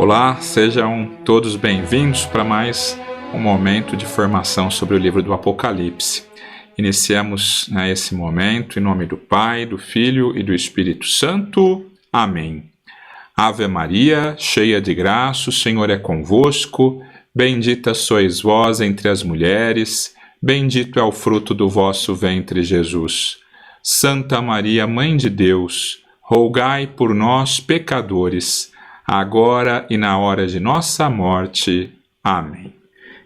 Olá, sejam todos bem-vindos para mais um momento de formação sobre o livro do Apocalipse. Iniciamos esse momento em nome do Pai, do Filho e do Espírito Santo. Amém. Ave Maria, cheia de graça, o Senhor é convosco. Bendita sois vós entre as mulheres, bendito é o fruto do vosso ventre, Jesus. Santa Maria, Mãe de Deus, rogai por nós, pecadores, agora e na hora de nossa morte. Amém.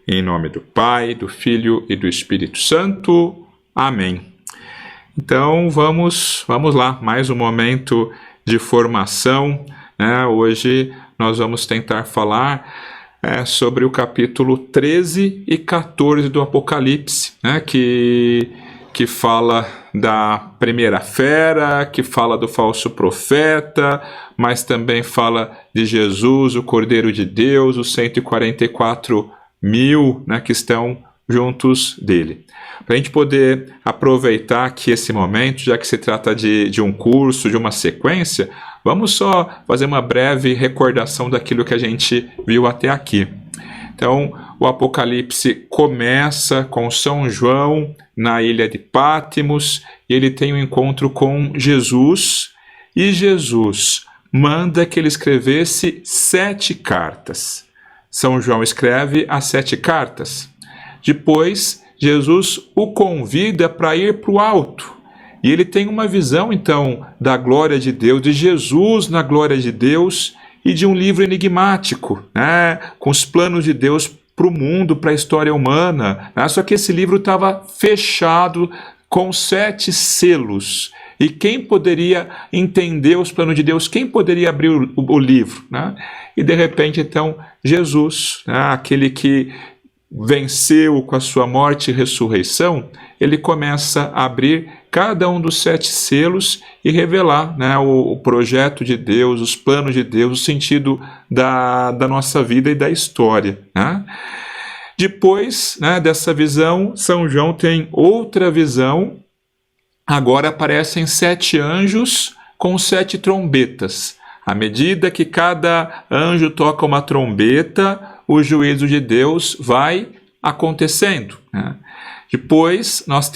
Em nome do Pai, do Filho e do Espírito Santo. Amém. Então vamos lá, mais um momento de formação. Hoje nós vamos tentar falar sobre o capítulo 13 e 14 do Apocalipse, que fala da primeira fera, que fala do falso profeta, mas também fala de Jesus, o Cordeiro de Deus, os 144 mil que estão juntos dele. Para a gente poder aproveitar aqui esse momento, já que se trata de um curso, de uma sequência, vamos só fazer uma breve recordação daquilo que a gente viu até aqui. Então, o Apocalipse começa com São João na ilha de Patmos, e ele tem um encontro com Jesus, e Jesus manda que ele escrevesse 7 cartas. São João escreve as 7 cartas. Depois, Jesus o convida para ir para o alto, e ele tem uma visão, então, da glória de Deus, de Jesus na glória de Deus, e de um livro enigmático, com os planos de Deus para o mundo, para a história humana. Só que esse livro estava fechado com 7 selos. E quem poderia entender os planos de Deus? Quem poderia abrir o livro? E de repente, então, Jesus, aquele que venceu com a sua morte e ressurreição, ele começa a abrir cada um dos 7 selos e revelar o projeto de Deus, os planos de Deus, o sentido da nossa vida e da história. Depois dessa visão, São João tem outra visão. Agora aparecem 7 anjos com 7 trombetas. À medida que cada anjo toca uma trombeta, o juízo de Deus vai acontecendo. Depois, nós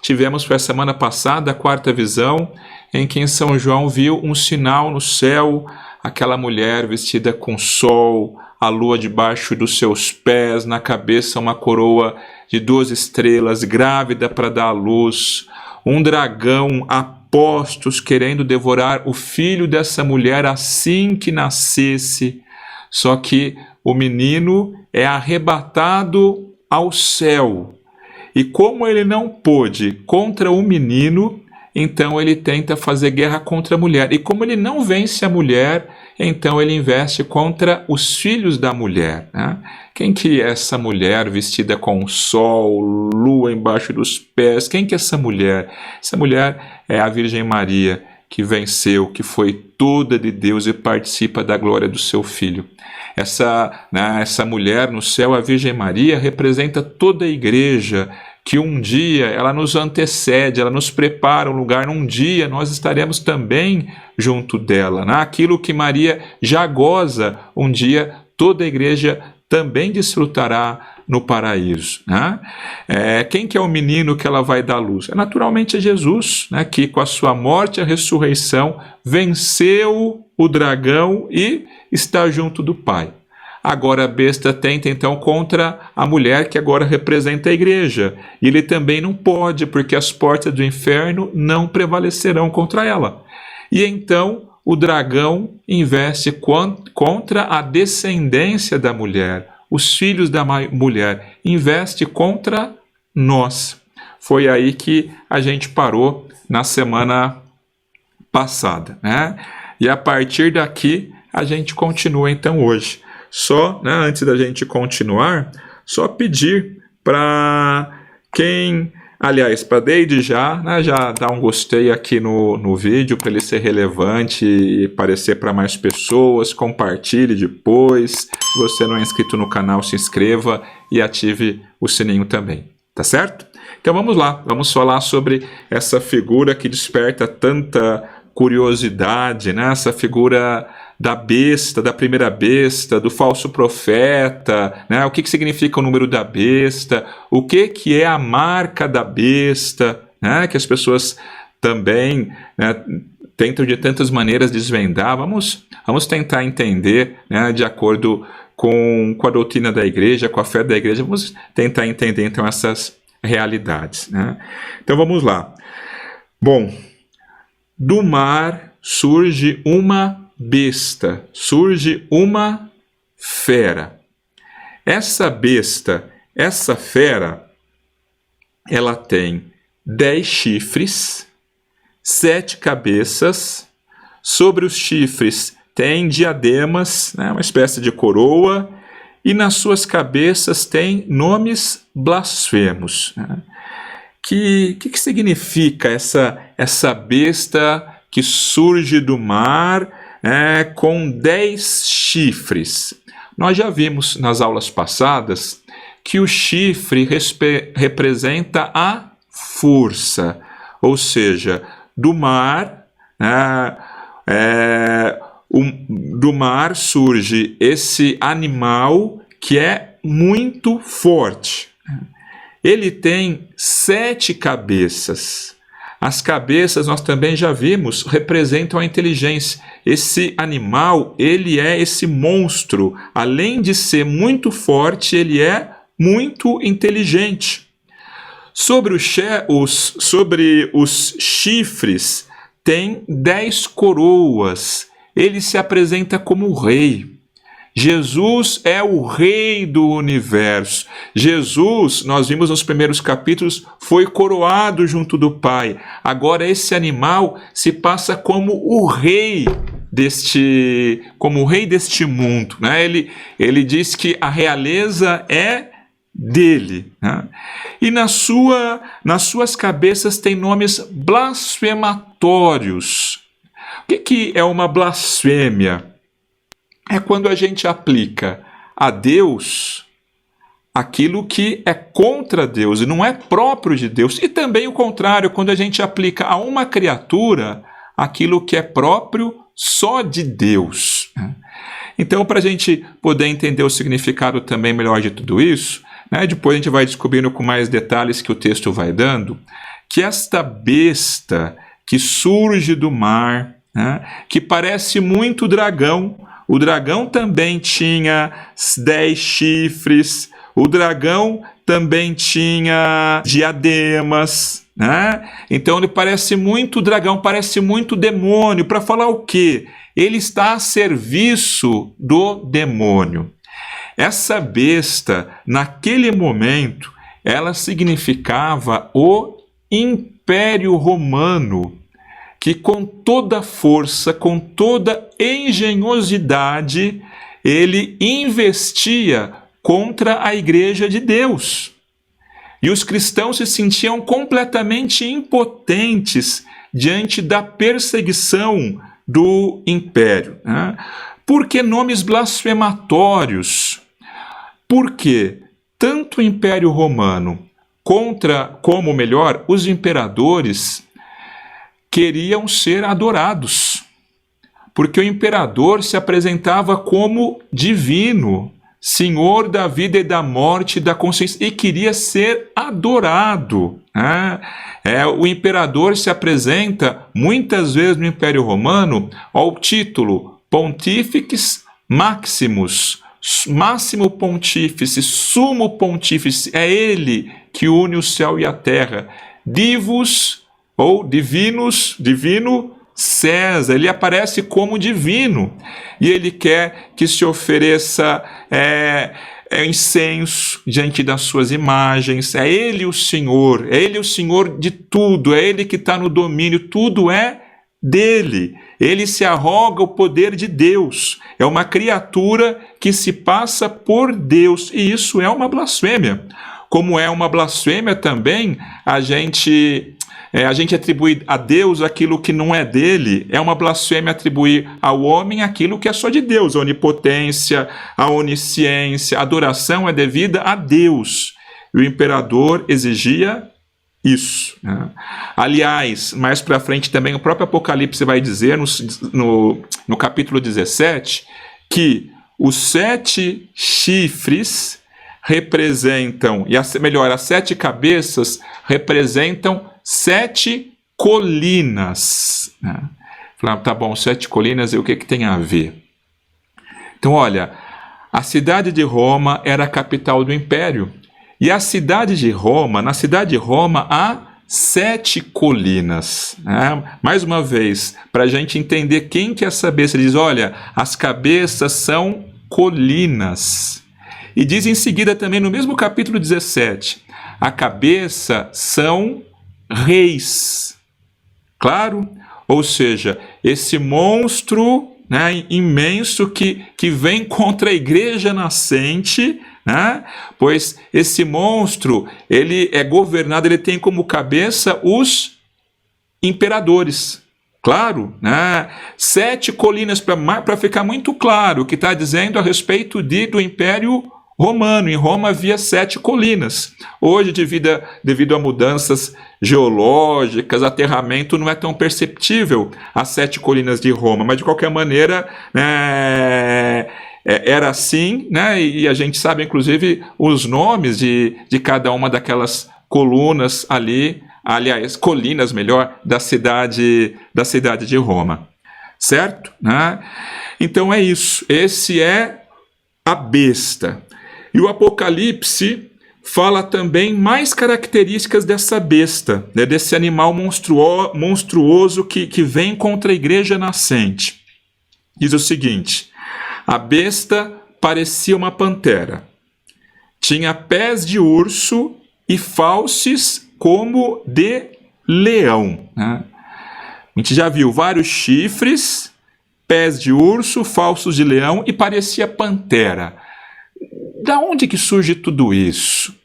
tivemos foi a semana passada, a 4ª visão, em que São João viu um sinal no céu, aquela mulher vestida com sol, a lua debaixo dos seus pés, na cabeça uma coroa de 2 estrelas, grávida para dar à luz, um dragão a postos querendo devorar o filho dessa mulher assim que nascesse. Só que o menino é arrebatado ao céu. E como ele não pôde contra o menino, então ele tenta fazer guerra contra a mulher. E como ele não vence a mulher, então ele investe contra os filhos da mulher. Quem que é essa mulher vestida com sol, lua embaixo dos pés? Quem que é essa mulher? Essa mulher é a Virgem Maria, que venceu, que foi toda de Deus e participa da glória do seu Filho. Essa mulher no céu, a Virgem Maria, representa toda a igreja, que um dia ela nos antecede, ela nos prepara um lugar, um dia nós estaremos também junto dela. Aquilo que Maria já goza, um dia toda a igreja também desfrutará no paraíso. Quem que é o menino que ela vai dar luz? Naturalmente é Jesus, que com a sua morte e a ressurreição venceu o dragão e está junto do Pai. Agora a besta tenta então contra a mulher que agora representa a igreja. E ele também não pode, porque as portas do inferno não prevalecerão contra ela. E então o dragão investe contra a descendência da mulher, os filhos da mulher, investe contra nós. Foi aí que a gente parou na semana passada. E a partir daqui a gente continua então hoje. Só, antes da gente continuar, só pedir para quem, aliás, para desde já, já dar um gostei aqui no vídeo para ele ser relevante e aparecer para mais pessoas, compartilhe depois. Se você não é inscrito no canal, se inscreva e ative o sininho também, tá certo? Então vamos lá, vamos falar sobre essa figura que desperta tanta curiosidade, né? Essa figura da besta, da primeira besta, do falso profeta, né? O que significa o número da besta, o que é a marca da besta, né? Que as pessoas também, né, tentam de tantas maneiras desvendar. Vamos tentar entender, né, de acordo com a doutrina da igreja, com a fé da igreja, vamos tentar entender então essas realidades, né? Então vamos lá. Bom, do mar surge uma besta, surge uma fera. Essa besta, essa fera, ela tem 10 chifres, 7 cabeças, sobre os chifres tem diademas, né, uma espécie de coroa, e nas suas cabeças tem nomes blasfemos. Né? Que significa essa besta que surge do mar, com 10 chifres? Nós já vimos nas aulas passadas que o chifre representa a força, ou seja, do mar, do mar surge esse animal que é muito forte. Ele tem 7 cabeças. As cabeças, nós também já vimos, representam a inteligência. Esse animal, ele é esse monstro. Além de ser muito forte, ele é muito inteligente. Sobre os chifres, tem 10 coroas. Ele se apresenta como rei. Jesus é o rei do universo. Jesus, nós vimos nos primeiros capítulos, foi coroado junto do Pai. Agora esse animal se passa como o rei deste mundo, né? Ele diz que a realeza é dele, né? E nas suas cabeças tem nomes blasfematórios. O que é uma blasfêmia? É quando a gente aplica a Deus aquilo que é contra Deus e não é próprio de Deus. E também o contrário, quando a gente aplica a uma criatura aquilo que é próprio só de Deus. Então, para a gente poder entender o significado também melhor de tudo isso, né, depois a gente vai descobrindo com mais detalhes que o texto vai dando, que esta besta que surge do mar, né, que parece muito dragão. O dragão também tinha 10 chifres, o dragão também tinha diademas, né? Então ele parece muito dragão, parece muito demônio. Para falar o quê? Ele está a serviço do demônio. Essa besta, naquele momento, ela significava o Império Romano, que com toda força, com toda engenhosidade, ele investia contra a Igreja de Deus. E os cristãos se sentiam completamente impotentes diante da perseguição do império. Né? Por que nomes blasfematórios? Porque tanto o Império Romano como melhor, os imperadores queriam ser adorados, porque o imperador se apresentava como divino, senhor da vida e da morte, da consciência, e queria ser adorado. O imperador se apresenta muitas vezes no Império Romano ao título Pontifex Maximus, máximo pontífice, sumo pontífice. É ele que une o céu e a terra. Divus ou divinos, divino César, ele aparece como divino, e ele quer que se ofereça incenso diante das suas imagens. É ele o Senhor de tudo, é ele que está no domínio, tudo é dele. Ele se arroga o poder de Deus, é uma criatura que se passa por Deus, e isso é uma blasfêmia. Como é uma blasfêmia também a gente atribui a Deus aquilo que não é dele. É uma blasfêmia atribuir ao homem aquilo que é só de Deus. A onipotência, a onisciência, a adoração é devida a Deus. E o imperador exigia isso, né? Aliás, mais para frente também o próprio Apocalipse vai dizer no capítulo 17 que os 7 chifres representam, as 7 cabeças representam 7 colinas, né? Tá bom, 7 colinas, e o que tem a ver? Então, olha, a cidade de Roma era a capital do império. E na cidade de Roma, há 7 colinas, né? Mais uma vez, para a gente entender quem que é essa besta, ele diz, olha, as cabeças são colinas. E diz em seguida também, no mesmo capítulo 17, a cabeça são reis. Claro? Ou seja, esse monstro, né, imenso que vem contra a igreja nascente, né? Pois esse monstro, ele é governado, ele tem como cabeça os imperadores. Claro, né? 7 colinas, para ficar muito claro o que está dizendo a respeito do Império Romano. Em Roma havia 7 colinas. Hoje, devido a mudanças geológicas, aterramento, não é tão perceptível as 7 colinas de Roma, mas de qualquer maneira era assim, né? E a gente sabe, inclusive, os nomes de cada uma daquelas colunas ali, aliás, colinas, melhor, da cidade de Roma. Certo? Né? Então é isso. Esse é a besta. E o Apocalipse fala também mais características dessa besta, né? Desse animal monstruoso que vem contra a igreja nascente. Diz o seguinte: a besta parecia uma pantera. Tinha pés de urso e fauces como de leão, né? A gente já viu vários chifres, pés de urso, fauces de leão e parecia pantera. Da onde que surge tudo isso?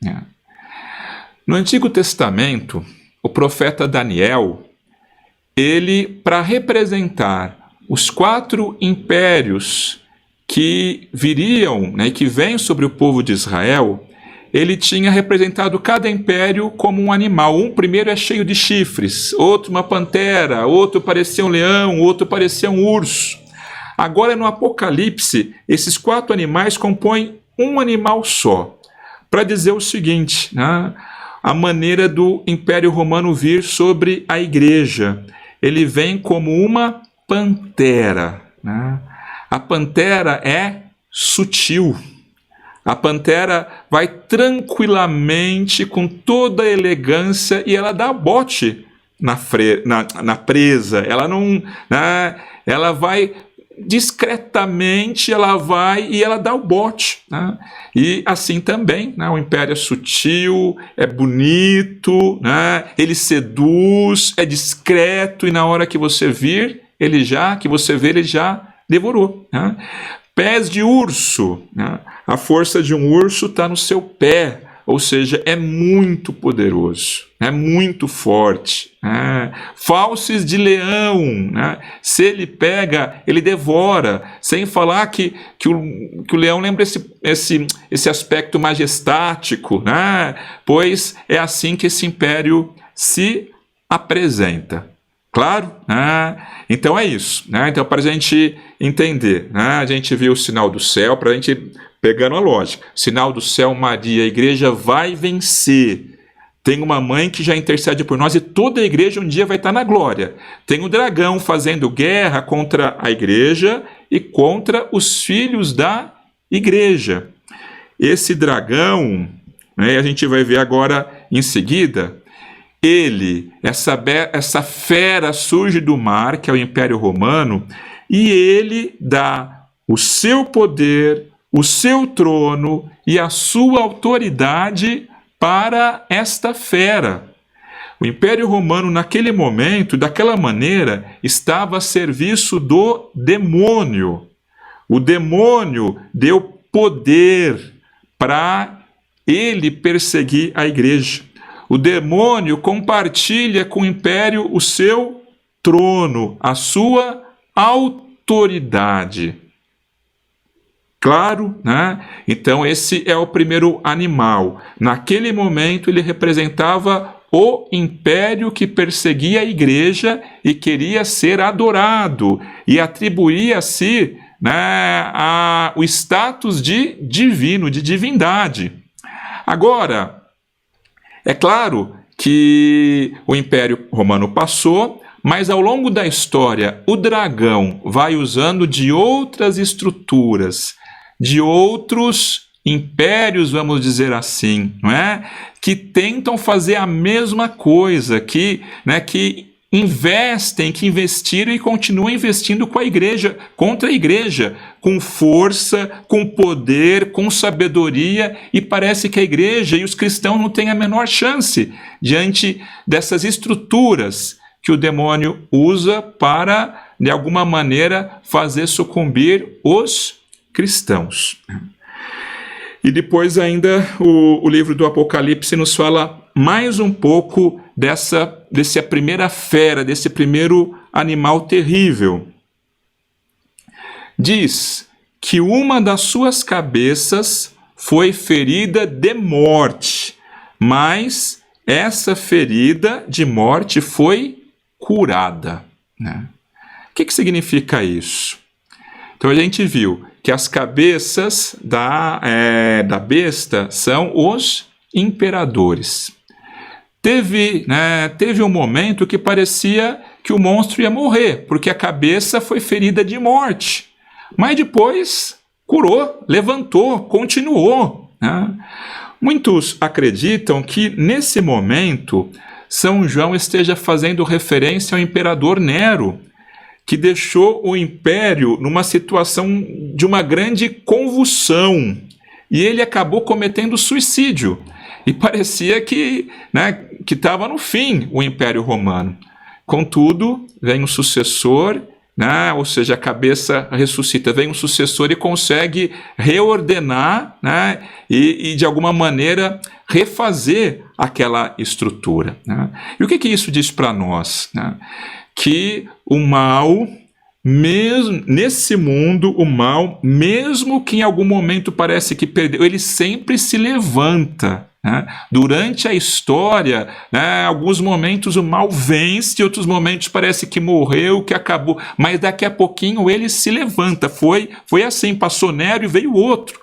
No Antigo Testamento, o profeta Daniel, ele, para representar os 4 impérios que viriam, né, que vêm sobre o povo de Israel, ele tinha representado cada império como um animal. Um primeiro é cheio de chifres, outro uma pantera, outro parecia um leão, outro parecia um urso. Agora no Apocalipse, esses 4 animais compõem um animal só, para dizer o seguinte, né? A maneira do Império Romano vir sobre a igreja. Ele vem como uma pantera, né? A pantera é sutil. A pantera vai tranquilamente, com toda a elegância, e ela dá bote na presa. Ela não, né? Ela vai discretamente, ela vai e ela dá o bote, né? E assim também, né? O império é sutil, é bonito, né? Ele seduz, é discreto, e na hora que você vê, ele já devorou, né? Pés de urso, né? A força de um urso está no seu pé, ou seja, é muito poderoso, é muito forte, né? Fauces de leão, né? Se ele pega, ele devora, sem falar que o leão lembra esse aspecto majestático, né? Pois é assim que esse império se apresenta. Claro, né? Então é isso, né? Então, para a gente entender, né? A gente viu o sinal do céu, para a gente pegando a lógica. Sinal do céu, Maria, a igreja vai vencer. Tem uma mãe que já intercede por nós e toda a igreja um dia vai estar na glória. Tem o dragão fazendo guerra contra a igreja e contra os filhos da igreja. Esse dragão, né, a gente vai ver agora em seguida, essa fera surge do mar, que é o Império Romano, e ele dá o seu poder, o seu trono e a sua autoridade para esta fera. O Império Romano, naquele momento, daquela maneira, estava a serviço do demônio. O demônio deu poder para ele perseguir a igreja. O demônio compartilha com o império o seu trono, a sua autoridade. Claro, né? Então esse é o primeiro animal. Naquele momento ele representava o império que perseguia a igreja e queria ser adorado e atribuía a si, né, o status de divino, de divindade. Agora, é claro que o Império Romano passou, mas ao longo da história o dragão vai usando de outras estruturas, de outros impérios, vamos dizer assim, não é? Que tentam fazer a mesma coisa, que investem, que investiram e continuam investindo com a igreja, contra a igreja, com força, com poder, com sabedoria, e parece que a igreja e os cristãos não têm a menor chance diante dessas estruturas que o demônio usa para, de alguma maneira, fazer sucumbir os cristãos. E depois ainda o livro do Apocalipse nos fala mais um pouco dessa primeira fera, desse primeiro animal terrível. Diz que uma das suas cabeças foi ferida de morte, mas essa ferida de morte foi curada, né? O que significa isso? Então a gente viu que as cabeças da besta são os imperadores. Teve um momento que parecia que o monstro ia morrer, porque a cabeça foi ferida de morte. Mas depois curou, levantou, continuou, né? Muitos acreditam que nesse momento São João esteja fazendo referência ao imperador Nero, que deixou o império numa situação de uma grande convulsão, e ele acabou cometendo suicídio. E parecia que estava no fim o Império Romano. Contudo, vem um sucessor, ou seja, a cabeça ressuscita, vem um sucessor e consegue reordenar, e de alguma maneira refazer aquela estrutura. E o que isso diz para nós? Que o mal, mesmo nesse mundo, o mal, mesmo que em algum momento parece que perdeu, ele sempre se levanta. Durante a história, alguns momentos o mal vence, outros momentos parece que morreu, que acabou, mas daqui a pouquinho ele se levanta. Foi assim, passou Nero e veio outro.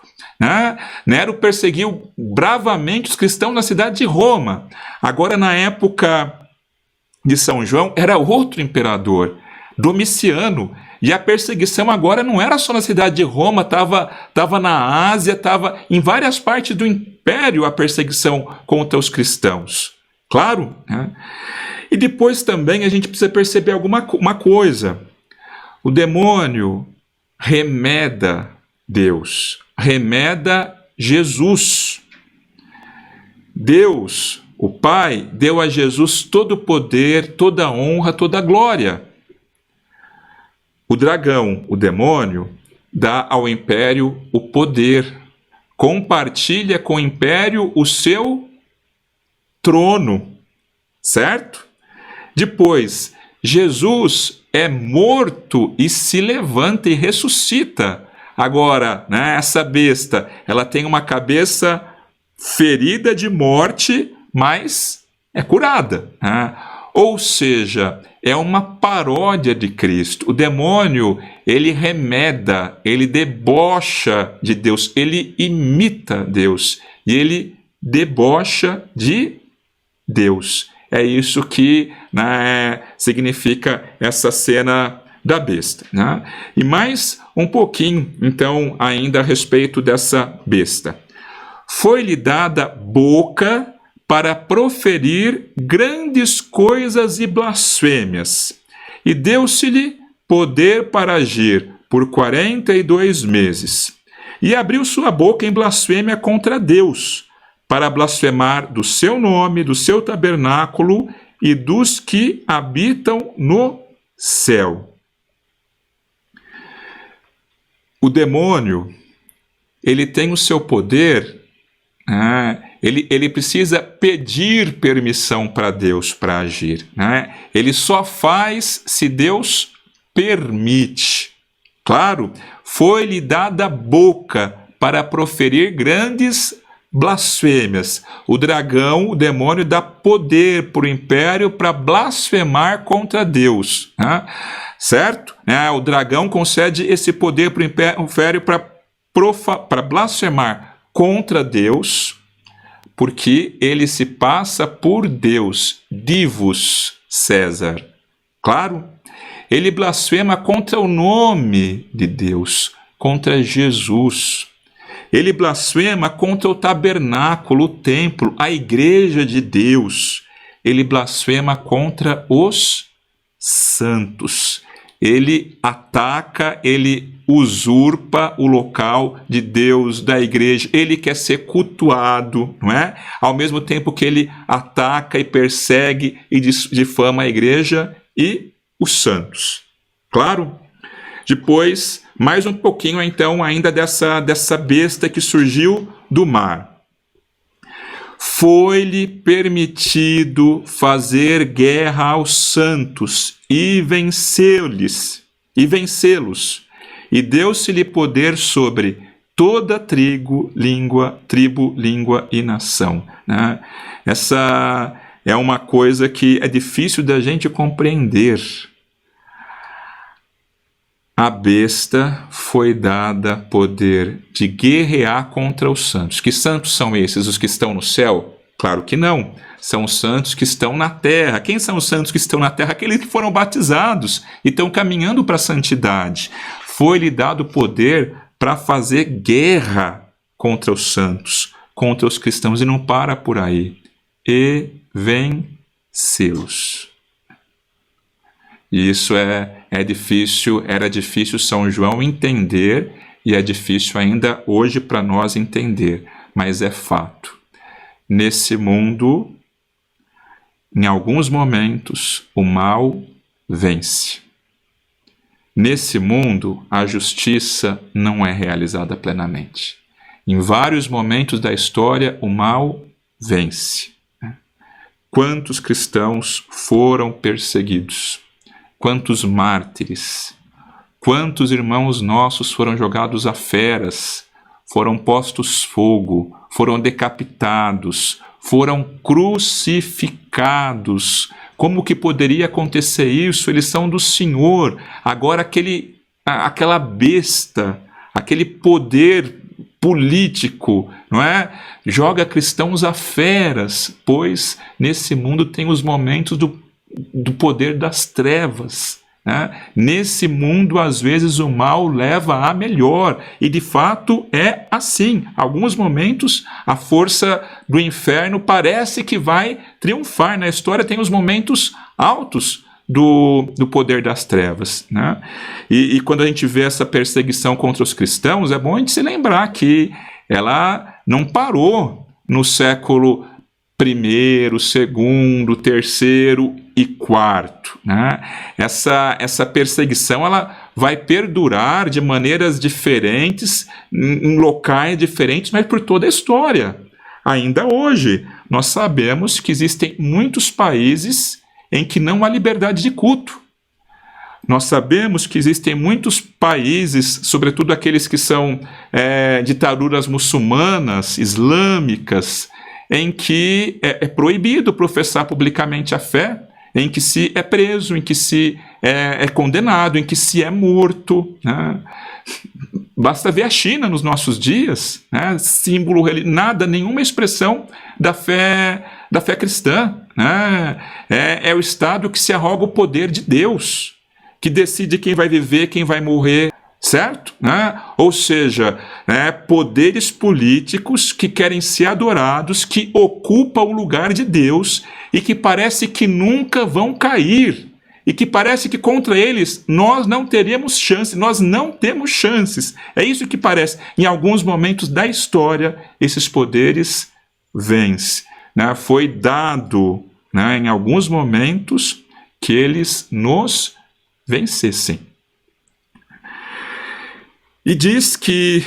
Nero perseguiu bravamente os cristãos na cidade de Roma. Agora, na época de São João, era outro imperador, Domiciano. E a perseguição agora não era só na cidade de Roma, estava na Ásia, estava em várias partes do império a perseguição contra os cristãos. Claro, E depois também a gente precisa perceber uma coisa. O demônio remeda Deus, remeda Jesus. Deus, o Pai, deu a Jesus todo o poder, toda a honra, toda a glória. O dragão, o demônio, dá ao império o poder, compartilha com o império o seu trono, certo? Depois, Jesus é morto e se levanta e ressuscita. Agora, essa besta, ela tem uma cabeça ferida de morte, mas é curada. Ou seja, é uma paródia de Cristo. O demônio, ele remeda, ele debocha de Deus, ele imita Deus e ele debocha de Deus. É isso que significa essa cena da besta. E mais um pouquinho, então, ainda a respeito dessa besta. Foi-lhe dada boca para proferir grandes coisas e blasfêmias, e deu-se-lhe poder para agir por 42 meses. E abriu sua boca em blasfêmia contra Deus, para blasfemar do seu nome, do seu tabernáculo e dos que habitam no céu. O demônio, ele tem o seu poder, ele precisa pedir permissão para Deus para agir. Ele só faz se Deus permite. Claro, foi-lhe dada boca para proferir grandes blasfêmias. O dragão, o demônio, dá poder para o império para blasfemar contra Deus, né? Certo? O dragão concede esse poder para o império para blasfemar contra Deus, porque ele se passa por Deus, divus César. Claro? Ele blasfema contra o nome de Deus, contra Jesus. Ele blasfema contra o tabernáculo, o templo, a igreja de Deus. Ele blasfema contra os santos. Ele ataca, ele usurpa o local de Deus, da igreja. Ele quer ser cultuado, não é? Ao mesmo tempo que ele ataca e persegue e difama a igreja e os santos. Claro? Depois, mais um pouquinho então ainda dessa besta que surgiu do mar. Foi-lhe permitido fazer guerra aos santos e vencê-los, e deu-se-lhe poder sobre toda tribo, língua e nação. Né? Essa é uma coisa que é difícil da gente compreender. A besta foi dada poder de guerrear contra os santos. Que santos são esses? Os que estão no céu? Claro que não. São os santos que estão na terra. Quem são os santos que estão na terra? Aqueles que foram batizados e estão caminhando para a santidade. Foi-lhe dado poder para fazer guerra contra os santos, contra os cristãos, e não para por aí. E vencê-los. E isso é difícil, era difícil São João entender, e é difícil ainda hoje para nós entender, mas é fato. Nesse mundo, em alguns momentos, o mal vence. Nesse mundo, a justiça não é realizada plenamente. Em vários momentos da história, o mal vence. Quantos cristãos foram perseguidos? Quantos mártires, quantos irmãos nossos foram jogados a feras, foram postos fogo, foram decapitados, foram crucificados. Como que poderia acontecer isso? Eles são do Senhor. Agora aquela besta, aquele poder político, não é? Joga cristãos a feras, pois nesse mundo tem os momentos do poder das trevas. Né? Nesse mundo, às vezes, o mal leva a melhor, e de fato é assim. Alguns momentos, a força do inferno parece que vai triunfar. Na história tem os momentos altos do poder das trevas. Né? E quando a gente vê essa perseguição contra os cristãos, é bom a gente se lembrar que ela não parou no século I, segundo, terceiro e quarto. Né? Essa perseguição ela vai perdurar de maneiras diferentes, em locais diferentes, mas por toda a história. Ainda hoje, nós sabemos que existem muitos países em que não há liberdade de culto. Nós sabemos que existem muitos países, sobretudo aqueles que são ditaduras muçulmanas, islâmicas, em que é proibido professar publicamente a fé, em que se é preso, em que se é condenado, em que se é morto. Né? Basta ver a China nos nossos dias, né? Símbolo, nenhuma expressão da fé cristã. Né? É o Estado que se arroga o poder de Deus, que decide quem vai viver, quem vai morrer. Certo? Né? Ou seja, poderes políticos que querem ser adorados, que ocupam o lugar de Deus e que parece que nunca vão cair, e que parece que contra eles nós não teremos chance, nós não temos chances. É isso que parece. Em alguns momentos da história, esses poderes vencem. Né? Foi dado, em alguns momentos, que eles nos vencessem. E diz que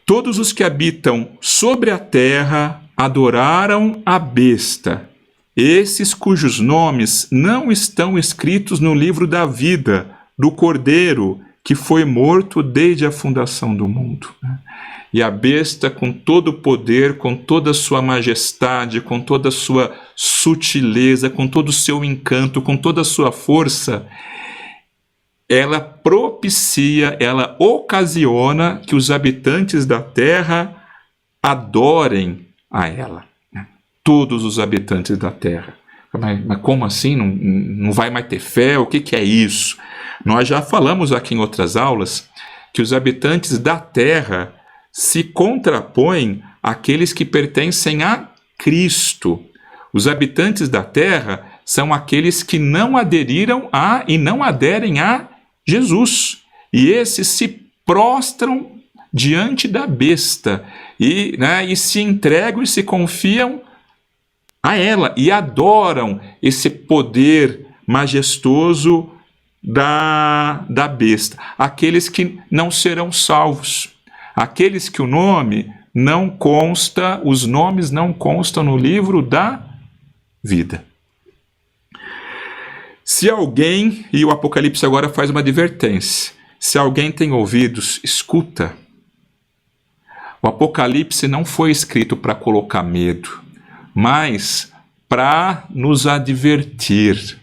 todos os que habitam sobre a terra adoraram a besta, esses cujos nomes não estão escritos no livro da vida do Cordeiro que foi morto desde a fundação do mundo. E a besta, com todo o poder, com toda a sua majestade, com toda a sua sutileza, com todo o seu encanto, com toda a sua força, ela propicia, ela ocasiona que os habitantes da terra adorem a ela. Todos os habitantes da terra. Mas como assim? Não vai mais ter fé? O que é isso? Nós já falamos aqui em outras aulas que os habitantes da terra se contrapõem àqueles que pertencem a Cristo. Os habitantes da terra são aqueles que não aderiram a e não aderem a Jesus. E esses se prostram diante da besta e se entregam e se confiam a ela e adoram esse poder majestoso da besta. Aqueles que não serão salvos, aqueles que o nome não consta, os nomes não constam no livro da vida. Se alguém, e o Apocalipse agora faz uma advertência, se alguém tem ouvidos, escuta. O Apocalipse não foi escrito para colocar medo, mas para nos advertir,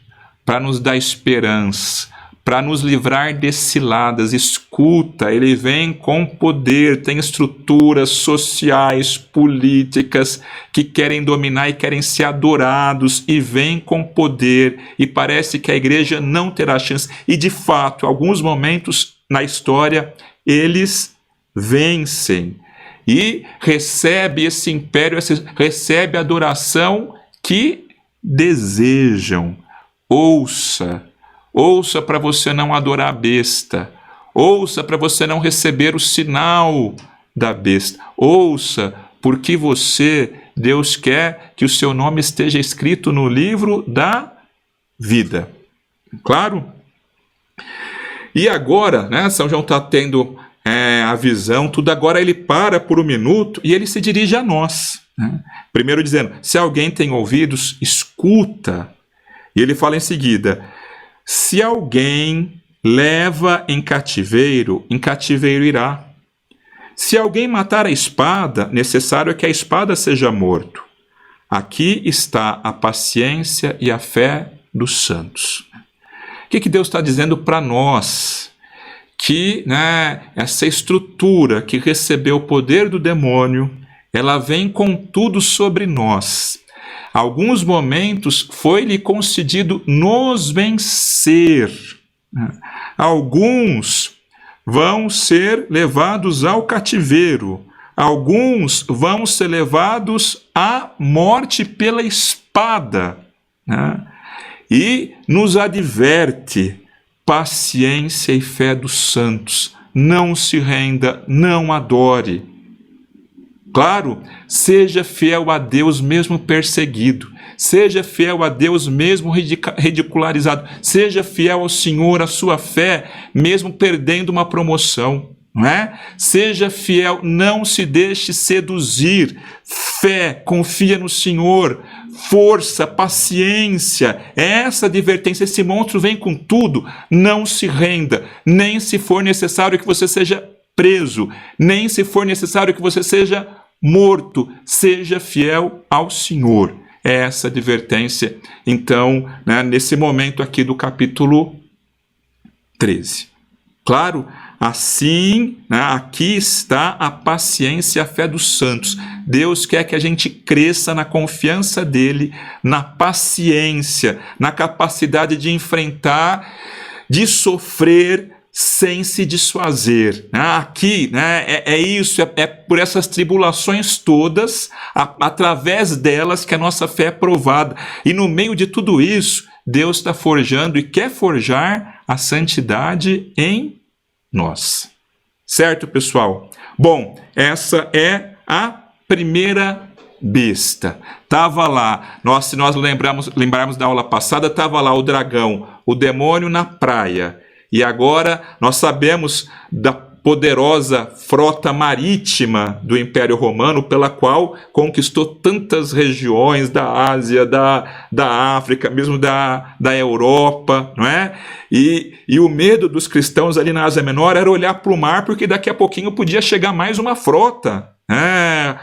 para nos dar esperança, para nos livrar de ciladas. Escuta, ele vem com poder, tem estruturas sociais, políticas que querem dominar e querem ser adorados, e vem com poder, e parece que a igreja não terá chance. E de fato, em alguns momentos na história, eles vencem. E recebe esse império, recebe a adoração que desejam. Ouça para você não adorar a besta. Ouça para você não receber o sinal da besta. Ouça, porque Deus quer que o seu nome esteja escrito no livro da vida. Claro? E agora, São João está tendo a visão, tudo. Agora ele para por um minuto e ele se dirige a nós. Primeiro dizendo, se alguém tem ouvidos, escuta. E ele fala em seguida, se alguém leva em cativeiro irá. Se alguém matar a espada, necessário é que a espada seja morto. Aqui está a paciência e a fé dos santos. O que Deus está dizendo para nós? Que essa estrutura que recebeu o poder do demônio, ela vem com tudo sobre nós. Alguns momentos foi-lhe concedido nos vencer. Alguns vão ser levados ao cativeiro. Alguns vão ser levados à morte pela espada. E nos adverte, paciência e fé dos santos. Não se renda, não adore. Claro, seja fiel a Deus mesmo perseguido. Seja fiel a Deus mesmo ridicularizado. Seja fiel ao Senhor, à sua fé, mesmo perdendo uma promoção. Seja fiel, não se deixe seduzir. Fé, confia no Senhor. Força, paciência, essa advertência, esse monstro vem com tudo. Não se renda, nem se for necessário que você seja preso, nem se for necessário que você seja morto. Seja fiel ao Senhor. Essa advertência, então, nesse momento aqui do capítulo 13. Claro, assim, aqui está a paciência e a fé dos santos. Deus quer que a gente cresça na confiança dele, na paciência, na capacidade de enfrentar, de sofrer sem se desfazer. Aqui é isso, é por essas tribulações todas, através delas que a nossa fé é provada. E no meio de tudo isso, Deus está forjando e quer forjar a santidade em nós. Certo, pessoal? Bom, essa é a primeira besta. Estava lá, se nós lembrarmos da aula passada, estava lá o dragão, o demônio na praia. E agora nós sabemos da poderosa frota marítima do Império Romano, pela qual conquistou tantas regiões da Ásia, da África, mesmo da Europa, não é? E o medo dos cristãos ali na Ásia Menor era olhar para o mar, porque daqui a pouquinho podia chegar mais uma frota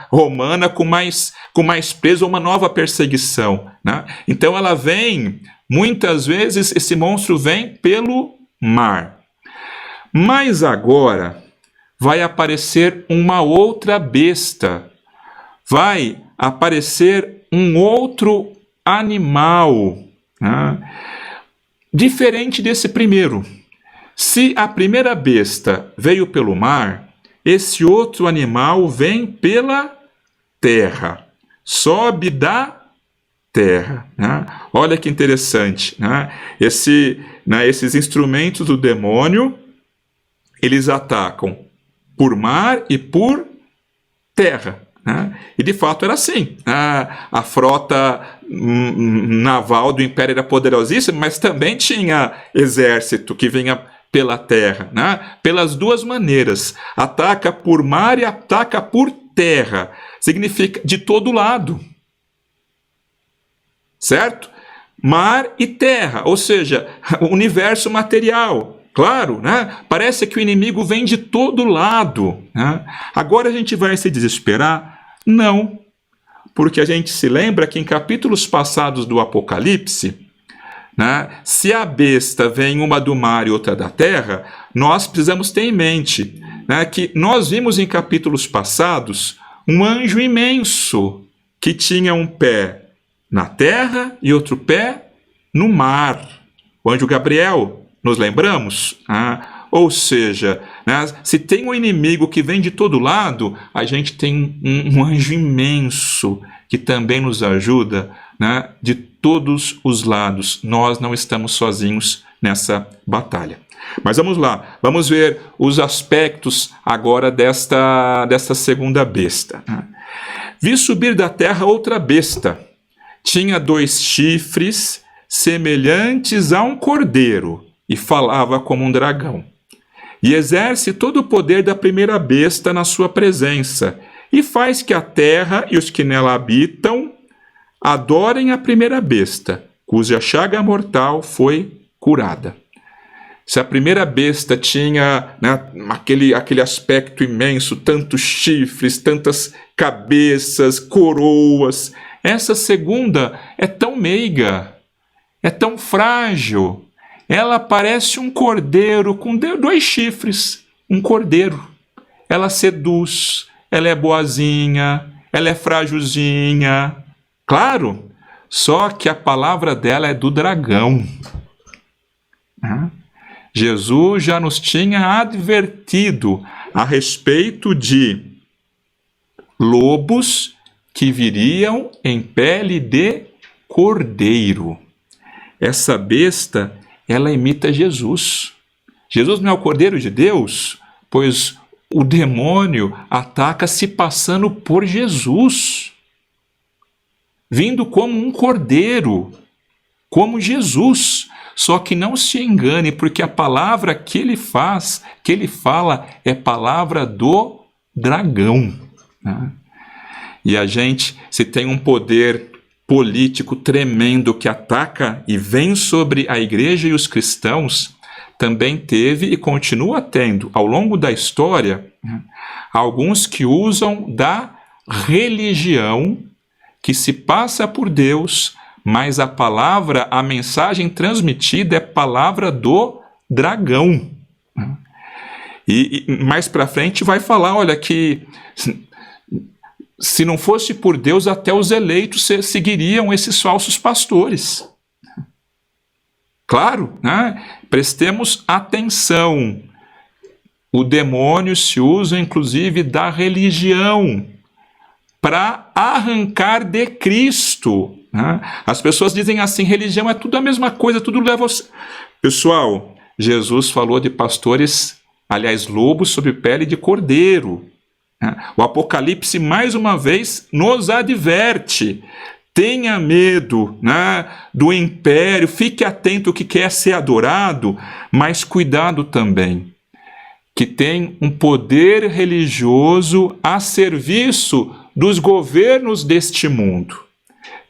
romana com mais peso, uma nova perseguição, né? Então ela vem, muitas vezes esse monstro vem pelo mar. Mas agora vai aparecer uma outra besta, vai aparecer um outro animal, né? Diferente desse primeiro. Se a primeira besta veio pelo mar, esse outro animal vem pela terra, sobe da terra, né? Olha que interessante, né? Esses instrumentos do demônio, eles atacam por mar e por terra, né? E de fato era assim. A frota naval do Império era poderosíssima, mas também tinha exército que vinha pela terra, né? Pelas duas maneiras. Ataca por mar e ataca por terra. Significa de todo lado. Certo? Mar e terra, ou seja, universo material. Claro, né? Parece que o inimigo vem de todo lado, né? Agora a gente vai se desesperar? Não. Porque a gente se lembra que em capítulos passados do Apocalipse, né, se a besta vem uma do mar e outra da terra, nós precisamos ter em mente, né, que nós vimos em capítulos passados um anjo imenso que tinha um pé na terra e outro pé no mar. O anjo Gabriel, nos lembramos? Ou seja, né, se tem um inimigo que vem de todo lado, a gente tem um anjo imenso que também nos ajuda, né, de todos os lados. Nós não estamos sozinhos nessa batalha. Mas vamos lá, vamos ver os aspectos agora desta segunda besta. Vi subir da terra outra besta. Tinha 2 chifres semelhantes a um cordeiro e falava como um dragão. E exerce todo o poder da primeira besta na sua presença, e faz que a terra e os que nela habitam adorem a primeira besta, cuja chaga mortal foi curada. Se a primeira besta tinha, né, aquele aspecto imenso, tantos chifres, tantas cabeças, coroas, essa segunda é tão meiga, é tão frágil. Ela parece um cordeiro com 2 chifres, um cordeiro. Ela seduz, ela é boazinha, ela é frágilzinha. Claro, só que a palavra dela é do dragão. Jesus já nos tinha advertido a respeito de lobos que viriam em pele de cordeiro. Essa besta, ela imita Jesus. Jesus não é o Cordeiro de Deus, pois o demônio ataca se passando por Jesus, vindo como um cordeiro, como Jesus. Só que não se engane, porque a palavra que ele fala, é palavra do dragão, né? E a gente, se tem um poder político tremendo que ataca e vem sobre a igreja e os cristãos, também teve e continua tendo, ao longo da história, alguns que usam da religião, que se passa por Deus, mas a palavra, a mensagem transmitida é palavra do dragão. E mais para frente vai falar, olha, que se não fosse por Deus, até os eleitos seguiriam esses falsos pastores. Claro, né? Prestemos atenção. O demônio se usa, inclusive, da religião para arrancar de Cristo, né? As pessoas dizem assim, religião é tudo a mesma coisa, tudo leva... Pessoal, Jesus falou de pastores, aliás, lobos sob pele de cordeiro. O Apocalipse, mais uma vez, nos adverte. Tenha medo, né, do império, fique atento ao que quer ser adorado, mas cuidado também. que tem um poder religioso a serviço dos governos deste mundo.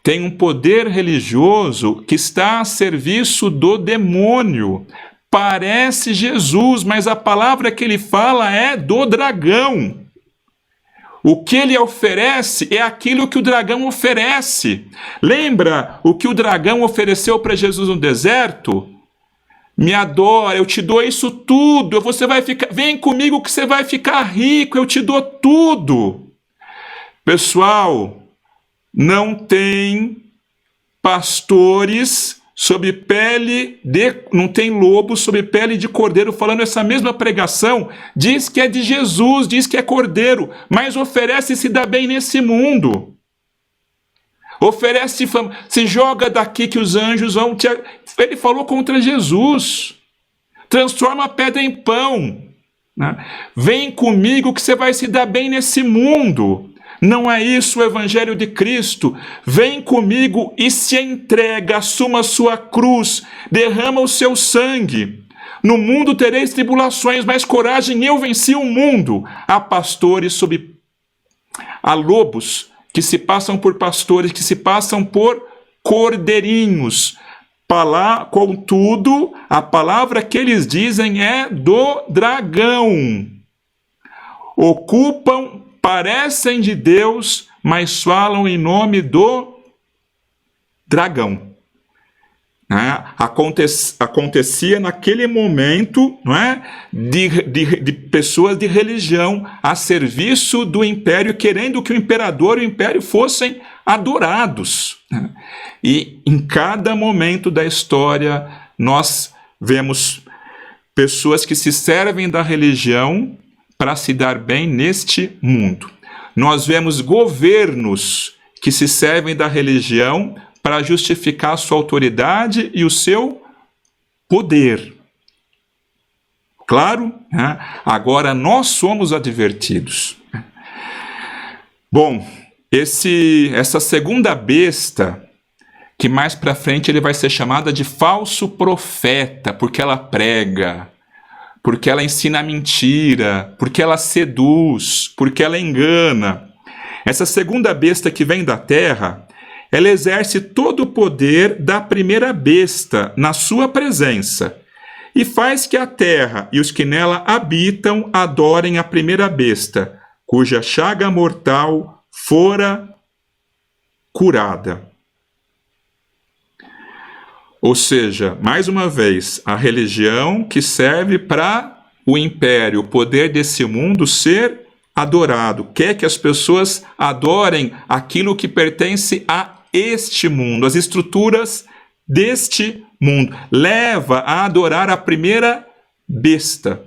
Tem um poder religioso que está a serviço do demônio. Parece Jesus, mas a palavra que ele fala é do dragão. O que ele oferece é aquilo que o dragão oferece. Lembra o que o dragão ofereceu para Jesus no deserto? Me adora, eu te dou isso tudo. Você vai ficar, vem comigo que você vai ficar rico, eu te dou tudo. Pessoal, não tem pastores sob pele de, não tem lobo sob pele de cordeiro falando essa mesma pregação. Diz que é de Jesus, diz que é cordeiro, mas oferece se dar bem nesse mundo. Oferece fama, se joga daqui que os anjos vão te... Ele falou contra Jesus. Transforma a pedra em pão. Né? Vem comigo que você vai se dar bem nesse mundo. Não é isso o Evangelho de Cristo. Vem comigo e se entrega, assuma a sua cruz, derrama o seu sangue. No mundo tereis tribulações, mas coragem, eu venci o mundo. Há pastores há lobos que se passam por pastores, que se passam por cordeirinhos. Contudo, a palavra que eles dizem é do dragão. Ocupam, parecem de Deus, mas falam em nome do dragão. Acontecia naquele momento, não é, de pessoas de religião a serviço do império, querendo que o imperador e o império fossem adorados. E em cada momento da história nós vemos pessoas que se servem da religião para se dar bem neste mundo. Nós vemos governos que se servem da religião para justificar a sua autoridade e o seu poder. Claro, né? Agora nós somos advertidos. Bom, essa segunda besta, que mais para frente ele vai ser chamada de falso profeta, porque ela prega, porque ela ensina mentira, porque ela seduz, porque ela engana. Essa segunda besta que vem da terra, ela exerce todo o poder da primeira besta na sua presença e faz que a terra e os que nela habitam adorem a primeira besta, cuja chaga mortal fora curada. Ou seja, mais uma vez, a religião que serve para o império, o poder desse mundo ser adorado. Quer que as pessoas adorem aquilo que pertence a este mundo, as estruturas deste mundo. Leva a adorar a primeira besta,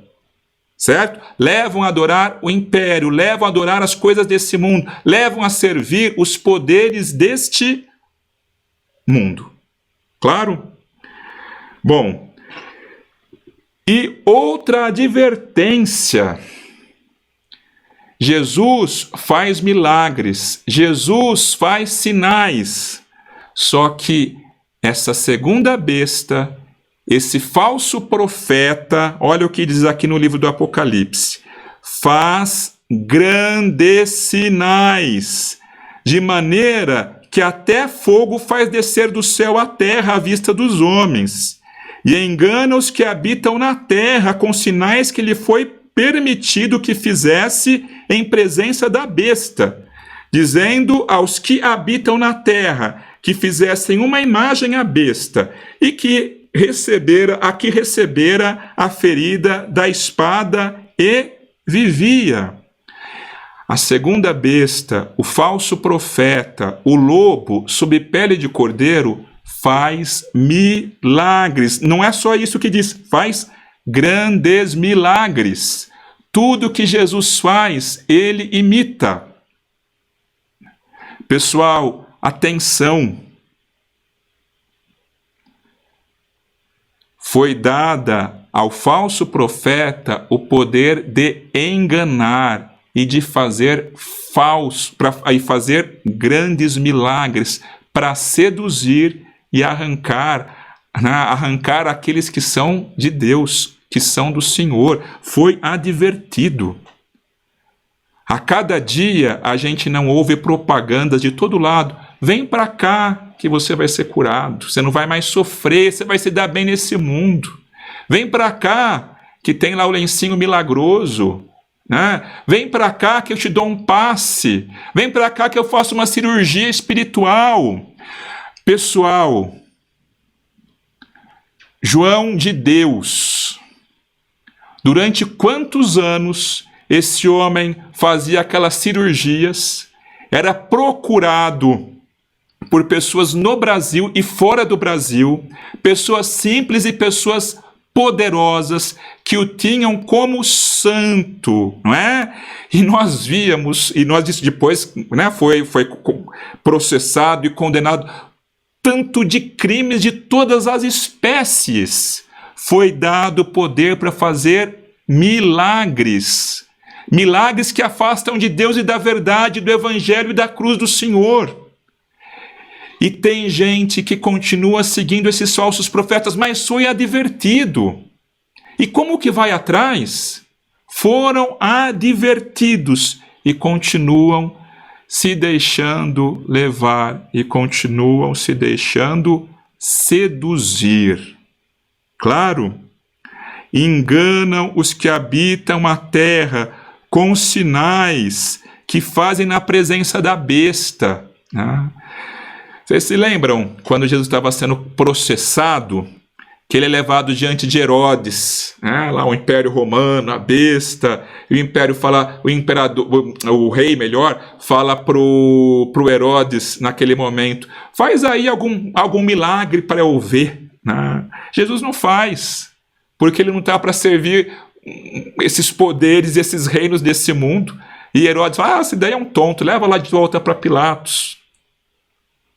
certo? Levam a adorar o império, levam a adorar as coisas desse mundo, levam a servir os poderes deste mundo. Claro? Bom, e outra advertência. Jesus faz milagres, Jesus faz sinais, só que essa segunda besta, esse falso profeta, olha o que diz aqui no livro do Apocalipse, faz grandes sinais, de maneira que até fogo faz descer do céu à terra à vista dos homens, e engana os que habitam na terra com sinais que lhe foi permitido que fizesse em presença da besta, dizendo aos que habitam na terra que fizessem uma imagem à besta e que recebera a ferida da espada e vivia. A segunda besta, o falso profeta, o lobo sob pele de cordeiro, faz milagres. Não é só isso que diz, faz grandes milagres. Tudo que Jesus faz, ele imita. Pessoal, atenção. Foi dada ao falso profeta o poder de enganar e de fazer fazer grandes milagres para seduzir e arrancar aqueles que são de Deus. que são do Senhor. Foi advertido. A cada dia a gente não ouve propagandas de todo lado. Vem para cá que você vai ser curado. Você não vai mais sofrer, você vai se dar bem nesse mundo. Vem para cá que tem lá o lencinho milagroso. Né? Vem para cá que eu te dou um passe. Vem para cá que eu faço uma cirurgia espiritual. Pessoal, João de Deus, durante quantos anos esse homem fazia aquelas cirurgias, era procurado por pessoas no Brasil e fora do Brasil, pessoas simples e pessoas poderosas que o tinham como santo, não é? E nós víamos, e nós depois, né, foi processado e condenado, tanto de crimes de todas as espécies. Foi dado poder para fazer milagres. Milagres que afastam de Deus e da verdade, do Evangelho e da cruz do Senhor. E tem gente que continua seguindo esses falsos profetas, mas foi advertido. E como que vai atrás? Foram advertidos e continuam se deixando levar e continuam se deixando seduzir. Claro, enganam os que habitam a terra com sinais que fazem na presença da besta. Né? Vocês se lembram quando Jesus estava sendo processado, que ele é levado diante de Herodes, né? Lá o Império Romano, a besta, e o Império fala, o rei melhor, fala pro Herodes naquele momento, faz aí algum milagre para eu ver. Né? Jesus não faz, porque ele não está para servir esses poderes, esses reinos desse mundo. E Herodes fala, esse daí é um tonto, leva lá de volta para Pilatos.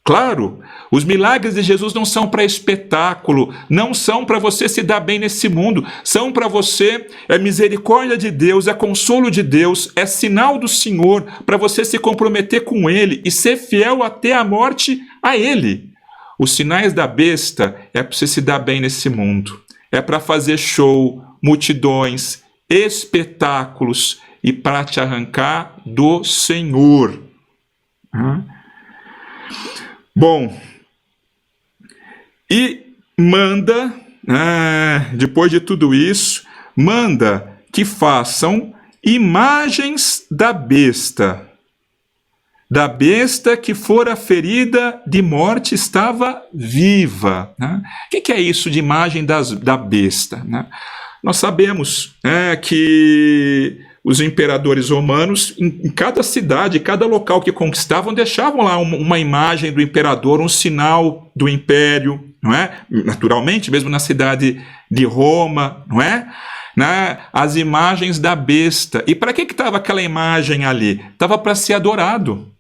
Claro, os milagres de Jesus não são para espetáculo, não são para você se dar bem nesse mundo, são para você, é misericórdia de Deus, é consolo de Deus, é sinal do Senhor, para você se comprometer com Ele e ser fiel até a morte a Ele. Os sinais da besta é para você se dar bem nesse mundo, é para fazer show, multidões, espetáculos e para te arrancar do Senhor. Bom, e manda, depois de tudo isso, manda que façam imagens da besta que fora ferida de morte estava viva. Né? O que é isso de imagem da besta? Né? Nós sabemos que os imperadores romanos, em cada cidade, cada local que conquistavam, deixavam lá uma imagem do imperador, um sinal do império, não é? Naturalmente, mesmo na cidade de Roma, não é? As imagens da besta. E para que estava aquela imagem ali? Estava para ser adorado.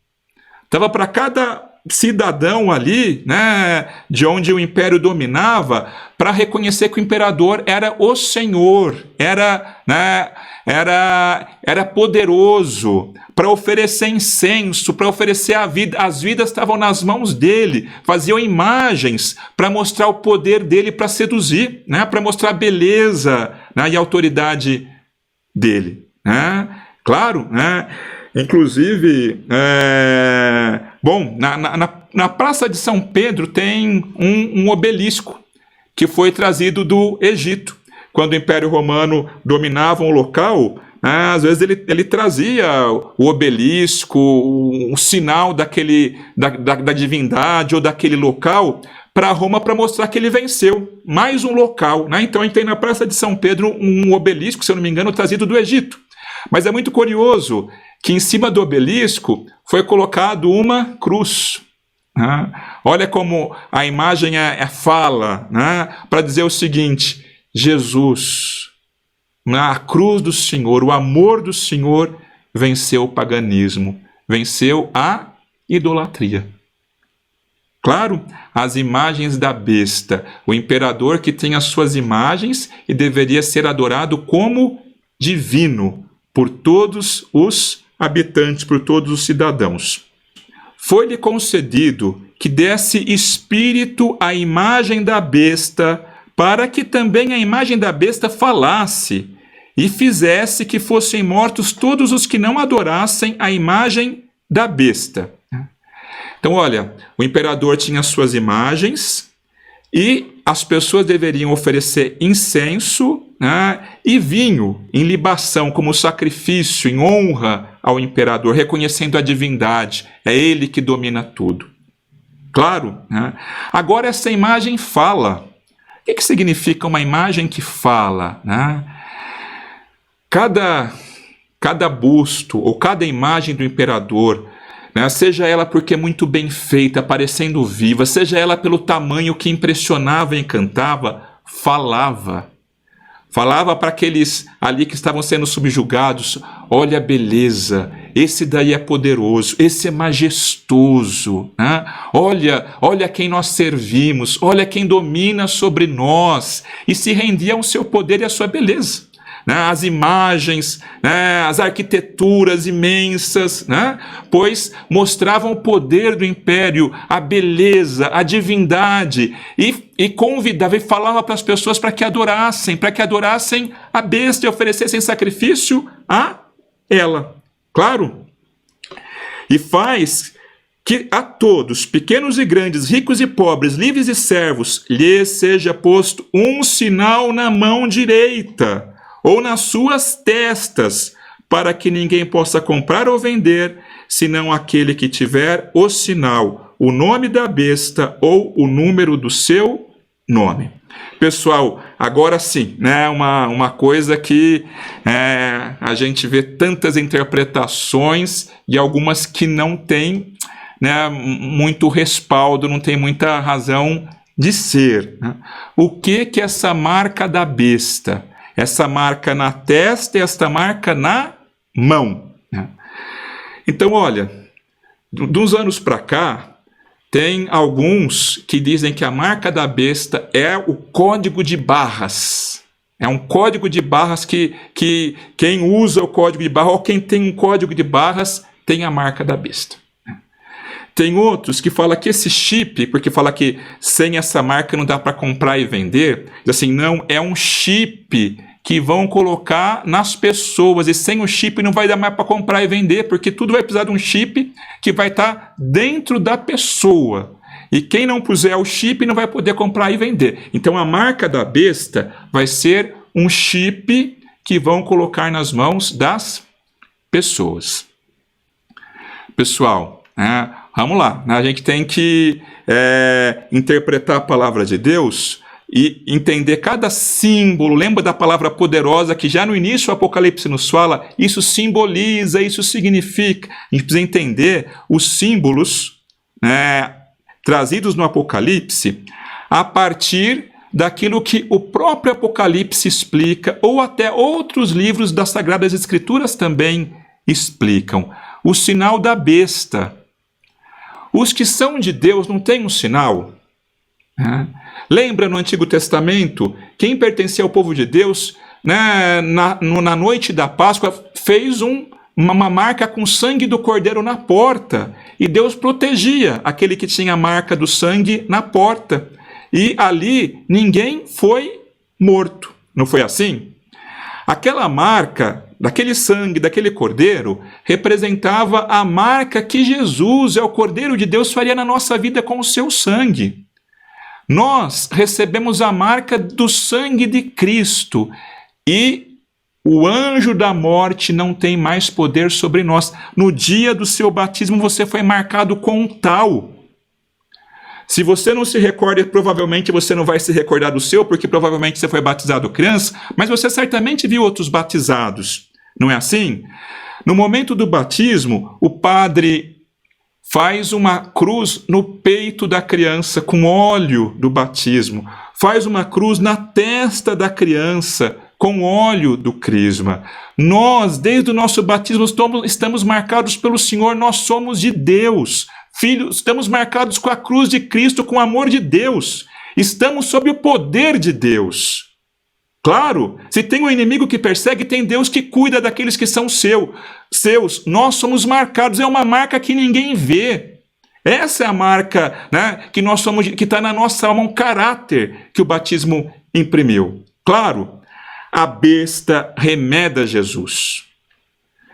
Estava para cada cidadão ali, né, de onde o império dominava, para reconhecer que o imperador era o Senhor, era poderoso, para oferecer incenso, para oferecer a vida. As vidas estavam nas mãos dele, faziam imagens para mostrar o poder dele, para seduzir, né, para mostrar a beleza, né, e a autoridade dele. Né? Claro, né? Inclusive, na Praça de São Pedro tem um obelisco que foi trazido do Egito. Quando o Império Romano dominava um local, às vezes ele trazia o obelisco, o sinal da divindade ou daquele local para Roma, para mostrar que ele venceu. Mais um local. Né? Então a gente tem na Praça de São Pedro um obelisco, se eu não me engano, trazido do Egito. Mas é muito curioso que em cima do obelisco foi colocado uma cruz. Né? Olha como a imagem fala, né? Para dizer o seguinte: Jesus, na cruz do Senhor, o amor do Senhor venceu o paganismo, venceu a idolatria. Claro, as imagens da besta, o imperador que tem as suas imagens e deveria ser adorado como divino por todos os habitantes, por todos os cidadãos. Foi-lhe concedido que desse espírito à imagem da besta para que também a imagem da besta falasse e fizesse que fossem mortos todos os que não adorassem a imagem da besta. Então, olha, o imperador tinha suas imagens e as pessoas deveriam oferecer incenso, né, e vinho em libação como sacrifício, em honra ao imperador, reconhecendo a divindade. É ele que domina tudo. Claro, né? Agora essa imagem fala. O que significa uma imagem que fala, né? Cada busto ou cada imagem do imperador, né, seja ela porque é muito bem feita, parecendo viva, seja ela pelo tamanho que impressionava e encantava, falava. Falava para aqueles ali que estavam sendo subjugados: olha a beleza, esse daí é poderoso, esse é majestoso, né? Olha quem nós servimos, olha quem domina sobre nós, e se rendia ao seu poder e à sua beleza. Né? As imagens, né? As arquiteturas imensas, né? Pois mostravam o poder do império, a beleza, a divindade, e convidava e falava para as pessoas para que adorassem a besta e oferecessem sacrifício a ela. Claro. E faz que a todos, pequenos e grandes, ricos e pobres, livres e servos, lhes seja posto um sinal na mão direita ou nas suas testas, para que ninguém possa comprar ou vender, senão aquele que tiver o sinal, o nome da besta ou o número do seu nome. Pessoal, agora sim, né, uma coisa que a gente vê tantas interpretações e algumas que não têm, né, muito respaldo, não tem muita razão de ser. Né? O que é essa marca da besta? Essa marca na testa e esta marca na mão. Né? Então, olha, de uns anos para cá, tem alguns que dizem que a marca da besta é o código de barras. É um código de barras que quem usa o código de barras, ou quem tem um código de barras, tem a marca da besta. Tem outros que falam que esse chip, porque fala que sem essa marca não dá para comprar e vender, diz assim, não, é um chip que vão colocar nas pessoas, e sem o chip não vai dar mais para comprar e vender, porque tudo vai precisar de um chip que vai estar dentro da pessoa. E quem não puser o chip não vai poder comprar e vender. Então a marca da besta vai ser um chip que vão colocar nas mãos das pessoas. Pessoal, vamos lá, a gente tem que interpretar a palavra de Deus e entender cada símbolo. Lembra da palavra poderosa que já no início o Apocalipse nos fala? Isso simboliza, isso significa. A gente precisa entender os símbolos trazidos no Apocalipse a partir daquilo que o próprio Apocalipse explica, ou até outros livros das Sagradas Escrituras também explicam. O sinal da besta. Os que são de Deus não têm um sinal? Lembra no Antigo Testamento, quem pertencia ao povo de Deus, né, na noite da Páscoa, fez uma marca com sangue do cordeiro na porta, e Deus protegia aquele que tinha a marca do sangue na porta, e ali ninguém foi morto. Não foi assim? Aquela marca daquele sangue, daquele cordeiro, representava a marca que Jesus, o Cordeiro de Deus, faria na nossa vida com o seu sangue. Nós recebemos a marca do sangue de Cristo e o anjo da morte não tem mais poder sobre nós. No dia do seu batismo você foi marcado com um tal. Se você não se recorda, provavelmente você não vai se recordar do seu, porque provavelmente você foi batizado criança, mas você certamente viu outros batizados. Não é assim? No momento do batismo, o padre faz uma cruz no peito da criança com óleo do batismo. Faz uma cruz na testa da criança com óleo do crisma. Nós, desde o nosso batismo, estamos marcados pelo Senhor, nós somos de Deus. Filhos, estamos marcados com a cruz de Cristo, com o amor de Deus. Estamos sob o poder de Deus. Claro, se tem um inimigo que persegue, tem Deus que cuida daqueles que são seus. Nós somos marcados, é uma marca que ninguém vê. Essa é a marca, né, que nós somos, que está na nossa alma, um caráter que o batismo imprimiu? Claro, a besta remeda Jesus.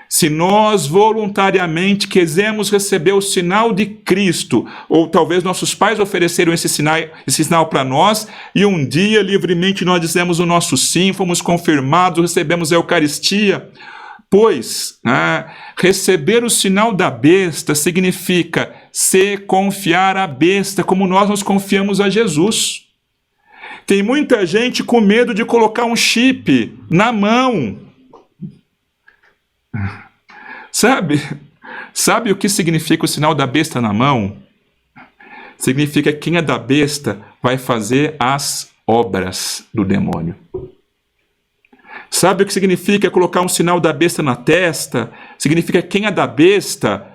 Se nós voluntariamente quisermos receber o sinal de Cristo, ou talvez nossos pais ofereceram esse sinal para nós, e um dia livremente nós dizemos o nosso sim, fomos confirmados, recebemos a Eucaristia, pois receber o sinal da besta significa se confiar à besta, como nós nos confiamos a Jesus. Tem muita gente com medo de colocar um chip na mão. Sabe o que significa o sinal da besta na mão? Significa que quem é da besta vai fazer as obras do demônio. Sabe o que significa colocar um sinal da besta na testa? Significa que quem é da besta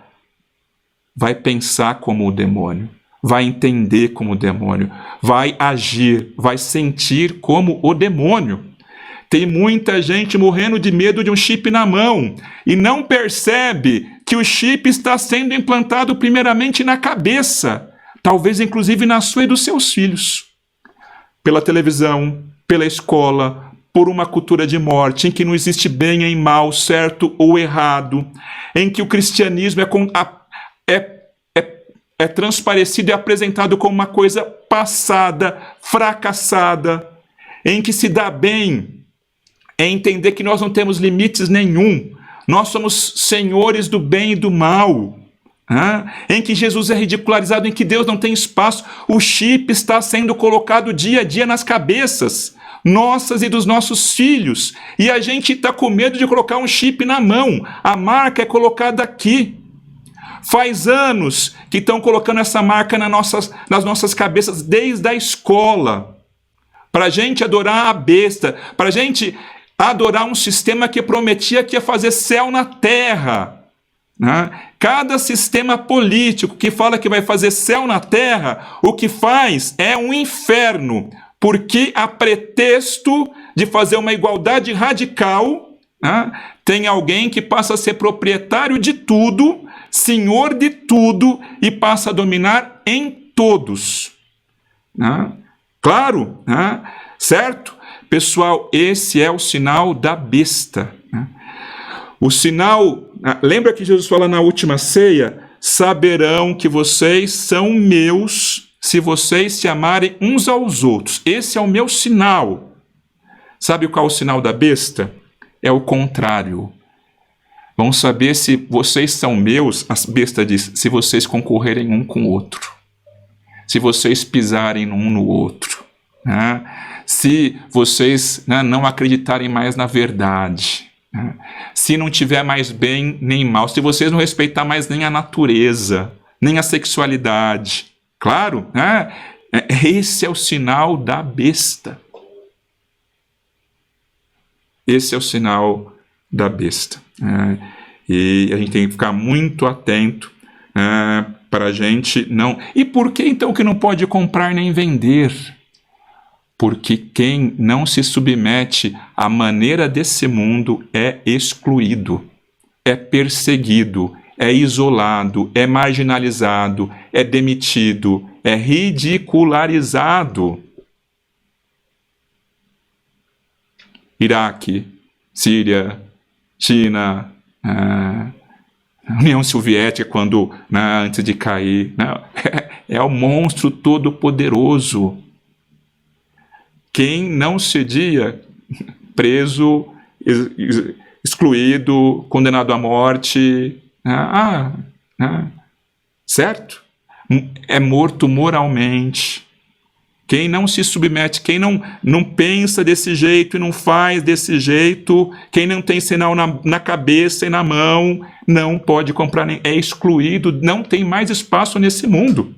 vai pensar como o demônio, vai entender como o demônio, vai agir, vai sentir como o demônio. Tem muita gente morrendo de medo de um chip na mão e não percebe que o chip está sendo implantado primeiramente na cabeça, talvez inclusive na sua e dos seus filhos. Pela televisão, pela escola, por uma cultura de morte, em que não existe bem e mal, certo ou errado, em que o cristianismo é transparecido e apresentado como uma coisa passada, fracassada, em que se dá bem é entender que nós não temos limites nenhum, nós somos senhores do bem e do mal, em que Jesus é ridicularizado, em que Deus não tem espaço. O chip está sendo colocado dia a dia nas cabeças nossas e dos nossos filhos, e a gente está com medo de colocar um chip na mão. A marca é colocada aqui. Faz anos que estão colocando essa marca nas nossas cabeças desde a escola, para a gente adorar a besta, para a gente adorar um sistema que prometia que ia fazer céu na terra. Cada sistema político que fala que vai fazer céu na terra, o que faz é um inferno, porque a pretexto de fazer uma igualdade radical, tem alguém que passa a ser proprietário de tudo, senhor de tudo, e passa a dominar em todos. Claro, certo? Pessoal, esse é o sinal da besta. O sinal, lembra que Jesus fala na última ceia? Saberão que vocês são meus se vocês se amarem uns aos outros. Esse é o meu sinal. Sabe qual é o sinal da besta? É o contrário. Vão saber se vocês são meus, a besta diz, se vocês concorrerem um com o outro. Se vocês pisarem um no outro. Se vocês não acreditarem mais na verdade, se não tiver mais bem nem mal, se vocês não respeitar mais nem a natureza, nem a sexualidade, claro, esse é o sinal da besta. Esse é o sinal da besta. E a gente tem que ficar muito atento para a gente não... E por que então que não pode comprar nem vender? Porque quem não se submete à maneira desse mundo é excluído, é perseguido, é isolado, é marginalizado, é demitido, é ridicularizado. Iraque, Síria, China, União Soviética, antes de cair, é o monstro todo-poderoso. Quem não cedia, preso, excluído, condenado à morte, certo? É morto moralmente. Quem não se submete, quem não pensa desse jeito e não faz desse jeito, quem não tem sinal na cabeça e na mão, não pode comprar, é excluído, não tem mais espaço nesse mundo.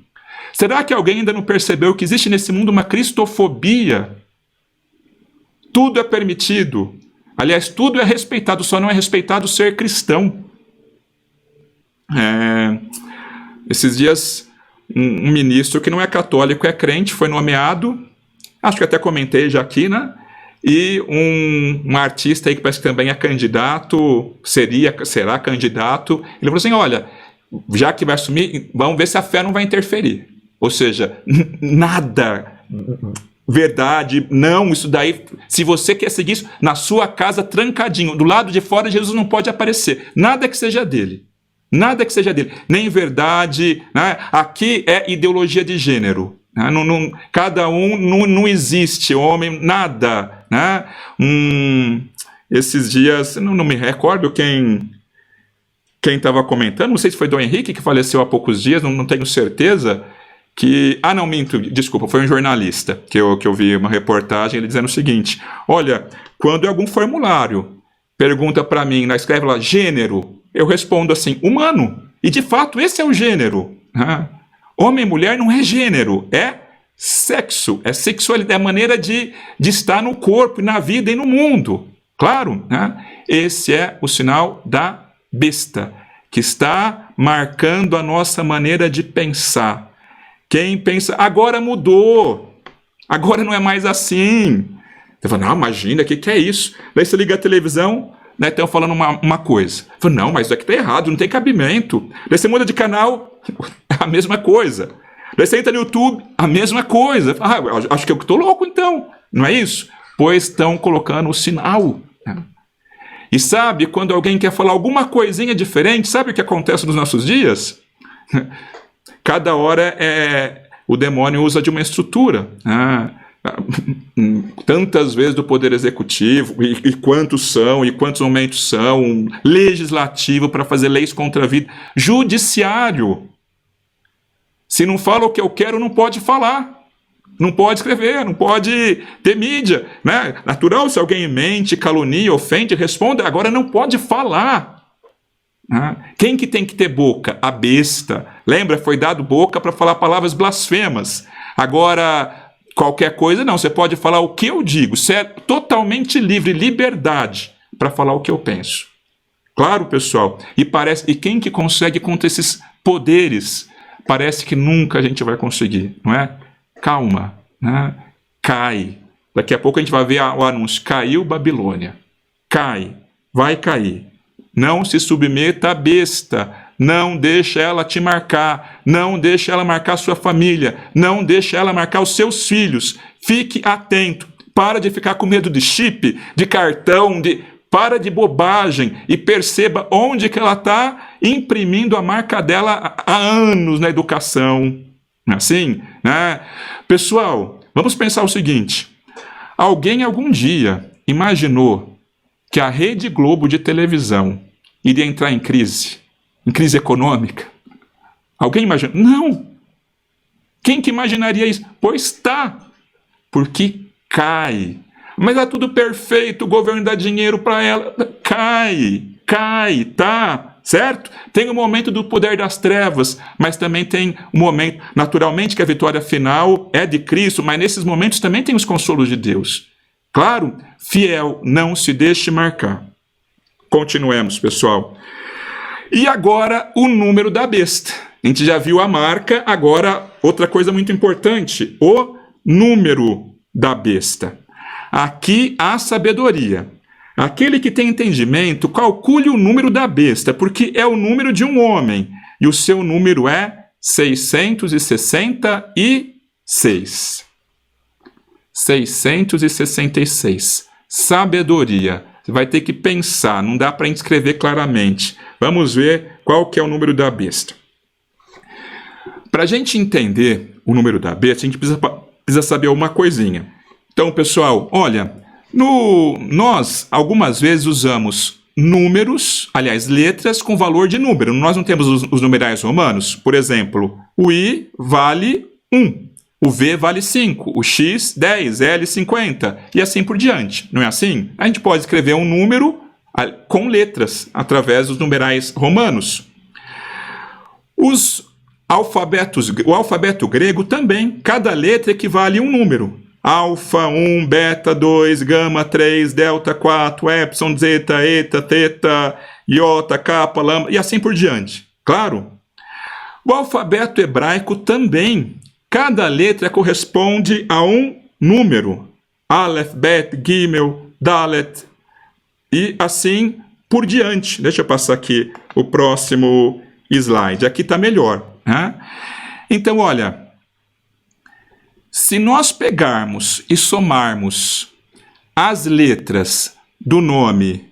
Será que alguém ainda não percebeu que existe nesse mundo uma cristofobia? Tudo é permitido. Aliás, tudo é respeitado, só não é respeitado ser cristão. Esses dias, um ministro que não é católico, é crente, foi nomeado, acho que até comentei já aqui, e um artista aí que parece que também é candidato, será candidato, ele falou assim, olha, já que vai assumir, vamos ver se a fé não vai interferir. Ou seja, nada verdade. Não, isso daí, se você quer seguir isso, na sua casa, trancadinho, do lado de fora, Jesus não pode aparecer. Nada que seja dele. Nada que seja dele. Nem verdade, né? Aqui é ideologia de gênero. Né? Cada um, não existe homem, nada. Né? Esses dias, não me recordo quem estava comentando, não sei se foi Dom Henrique, que faleceu há poucos dias, não tenho certeza, que... Ah, não, minto, desculpa, foi um jornalista que eu vi uma reportagem, ele dizendo o seguinte: olha, quando algum formulário pergunta para mim, escreve lá, gênero, eu respondo assim, humano. E, de fato, esse é o gênero. Né? Homem e mulher não é gênero, é sexo, é sexualidade, é a maneira de estar no corpo, na vida e no mundo. Claro, né? Esse é o sinal da besta, que está marcando a nossa maneira de pensar. Quem pensa, agora mudou, agora não é mais assim. Você fala, não, imagina, o que é isso? Daí você liga a televisão, né, estão falando uma coisa. Fala, não, mas isso aqui está errado, não tem cabimento. Daí você muda de canal, a mesma coisa. Daí você entra no YouTube, a mesma coisa. Ah, acho que eu estou louco então, não é isso? Pois estão colocando o sinal. Né? E sabe, quando alguém quer falar alguma coisinha diferente, sabe o que acontece nos nossos dias? Cada hora o demônio usa de uma estrutura. Tantas vezes do poder executivo, e quantos são, e quantos momentos são, legislativo para fazer leis contra a vida, judiciário. Se não fala o que eu quero, não pode falar. Não pode escrever, não pode ter mídia. Né? Natural, se alguém mente, calunia, ofende, responde, agora não pode falar. Quem que tem que ter boca? A besta. Lembra? Foi dado boca para falar palavras blasfemas. Agora, qualquer coisa, não. Você pode falar o que eu digo. Você é totalmente livre, liberdade para falar o que eu penso. Claro, pessoal. E quem que consegue contra esses poderes? Parece que nunca a gente vai conseguir, não é? Calma, né? Cai. Daqui a pouco a gente vai ver o anúncio. Caiu Babilônia. Cai. Vai cair. Não se submeta à besta. Não deixe ela te marcar. Não deixe ela marcar sua família. Não deixe ela marcar os seus filhos. Fique atento. Para de ficar com medo de chip, de cartão, para de bobagem e perceba onde que ela está imprimindo a marca dela há anos na educação. Assim, né? Pessoal, vamos pensar o seguinte. Alguém algum dia imaginou que a Rede Globo de televisão iria entrar em crise econômica? Alguém imaginou? Não! Quem que imaginaria isso? Pois está, porque cai. Mas é tudo perfeito, o governo dá dinheiro para ela. Cai, tá? Certo? Tem o momento do poder das trevas, mas também tem um momento, naturalmente, que a vitória final é de Cristo, mas nesses momentos também tem os consolos de Deus. Claro, fiel, não se deixe marcar. Continuemos, pessoal. E agora, o número da besta. A gente já viu a marca, agora outra coisa muito importante, o número da besta. Aqui há sabedoria. Aquele que tem entendimento, calcule o número da besta, porque é o número de um homem, e o seu número é 666. 666. Sabedoria. Você vai ter que pensar, não dá para escrever claramente. Vamos ver qual que é o número da besta. Para a gente entender o número da besta, a gente precisa saber uma coisinha. Então, pessoal, olha... Nós, algumas vezes, usamos números, aliás, letras com valor de número. Nós não temos os numerais romanos. Por exemplo, o I vale 1, o V vale 5, o X 10, L 50 e assim por diante. Não é assim? A gente pode escrever um número com letras, através dos numerais romanos. O alfabeto grego também, cada letra equivale a um número. Alfa 1, beta 2, gama 3, delta 4, epsilon, zeta, eta, teta, iota, kappa, lambda e assim por diante. Claro? O alfabeto hebraico também. Cada letra corresponde a um número. Aleph, Bet, Gimel, Dalet e assim por diante. Deixa eu passar aqui o próximo slide. Aqui está melhor. Né? Então, olha... se nós pegarmos e somarmos as letras do nome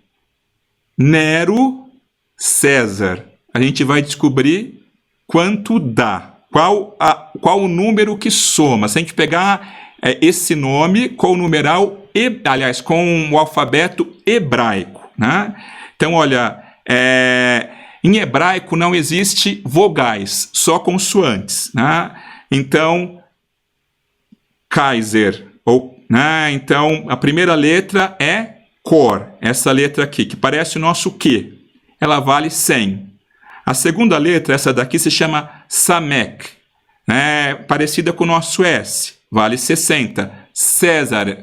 Nero, César, a gente vai descobrir quanto dá, qual o número que soma. Se a gente pegar esse nome com o numeral, com o alfabeto hebraico, né? Então, olha, em hebraico não existe vogais, só consoantes, né? Então, Kaiser, né? Então, a primeira letra é Cor, essa letra aqui, que parece o nosso Q. Ela vale 100. A segunda letra, essa daqui, se chama Samek, né? Parecida com o nosso S, vale 60. César,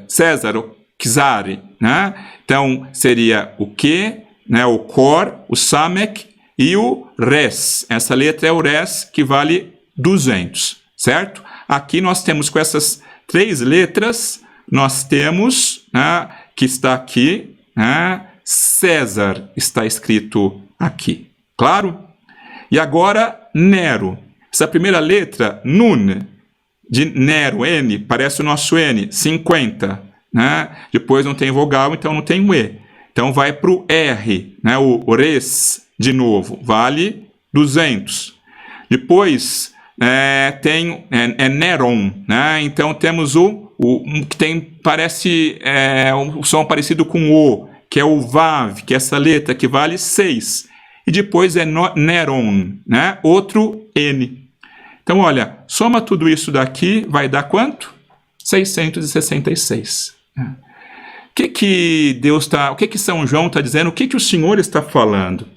Czari, né? Então, seria o Q, né? O Cor, o Samek e o Res. Essa letra é o Res, que vale 200, certo? Aqui nós temos com essas 3 letras, nós temos, né, que está aqui, né, César está escrito aqui, claro? E agora, Nero. Essa primeira letra, Nun, de Nero, N, parece o nosso N, 50, né? Depois não tem vogal, então não tem o E. Então vai para o R, né, o Res, de novo, vale 200. Depois tem Neron, né? Então temos o que tem, parece um som parecido com O, que é o Vav, que é essa letra que vale 6. E depois Neron, né? Outro N. Então, olha, soma tudo isso daqui, vai dar quanto? 666. O que São João está dizendo? O que o Senhor está falando?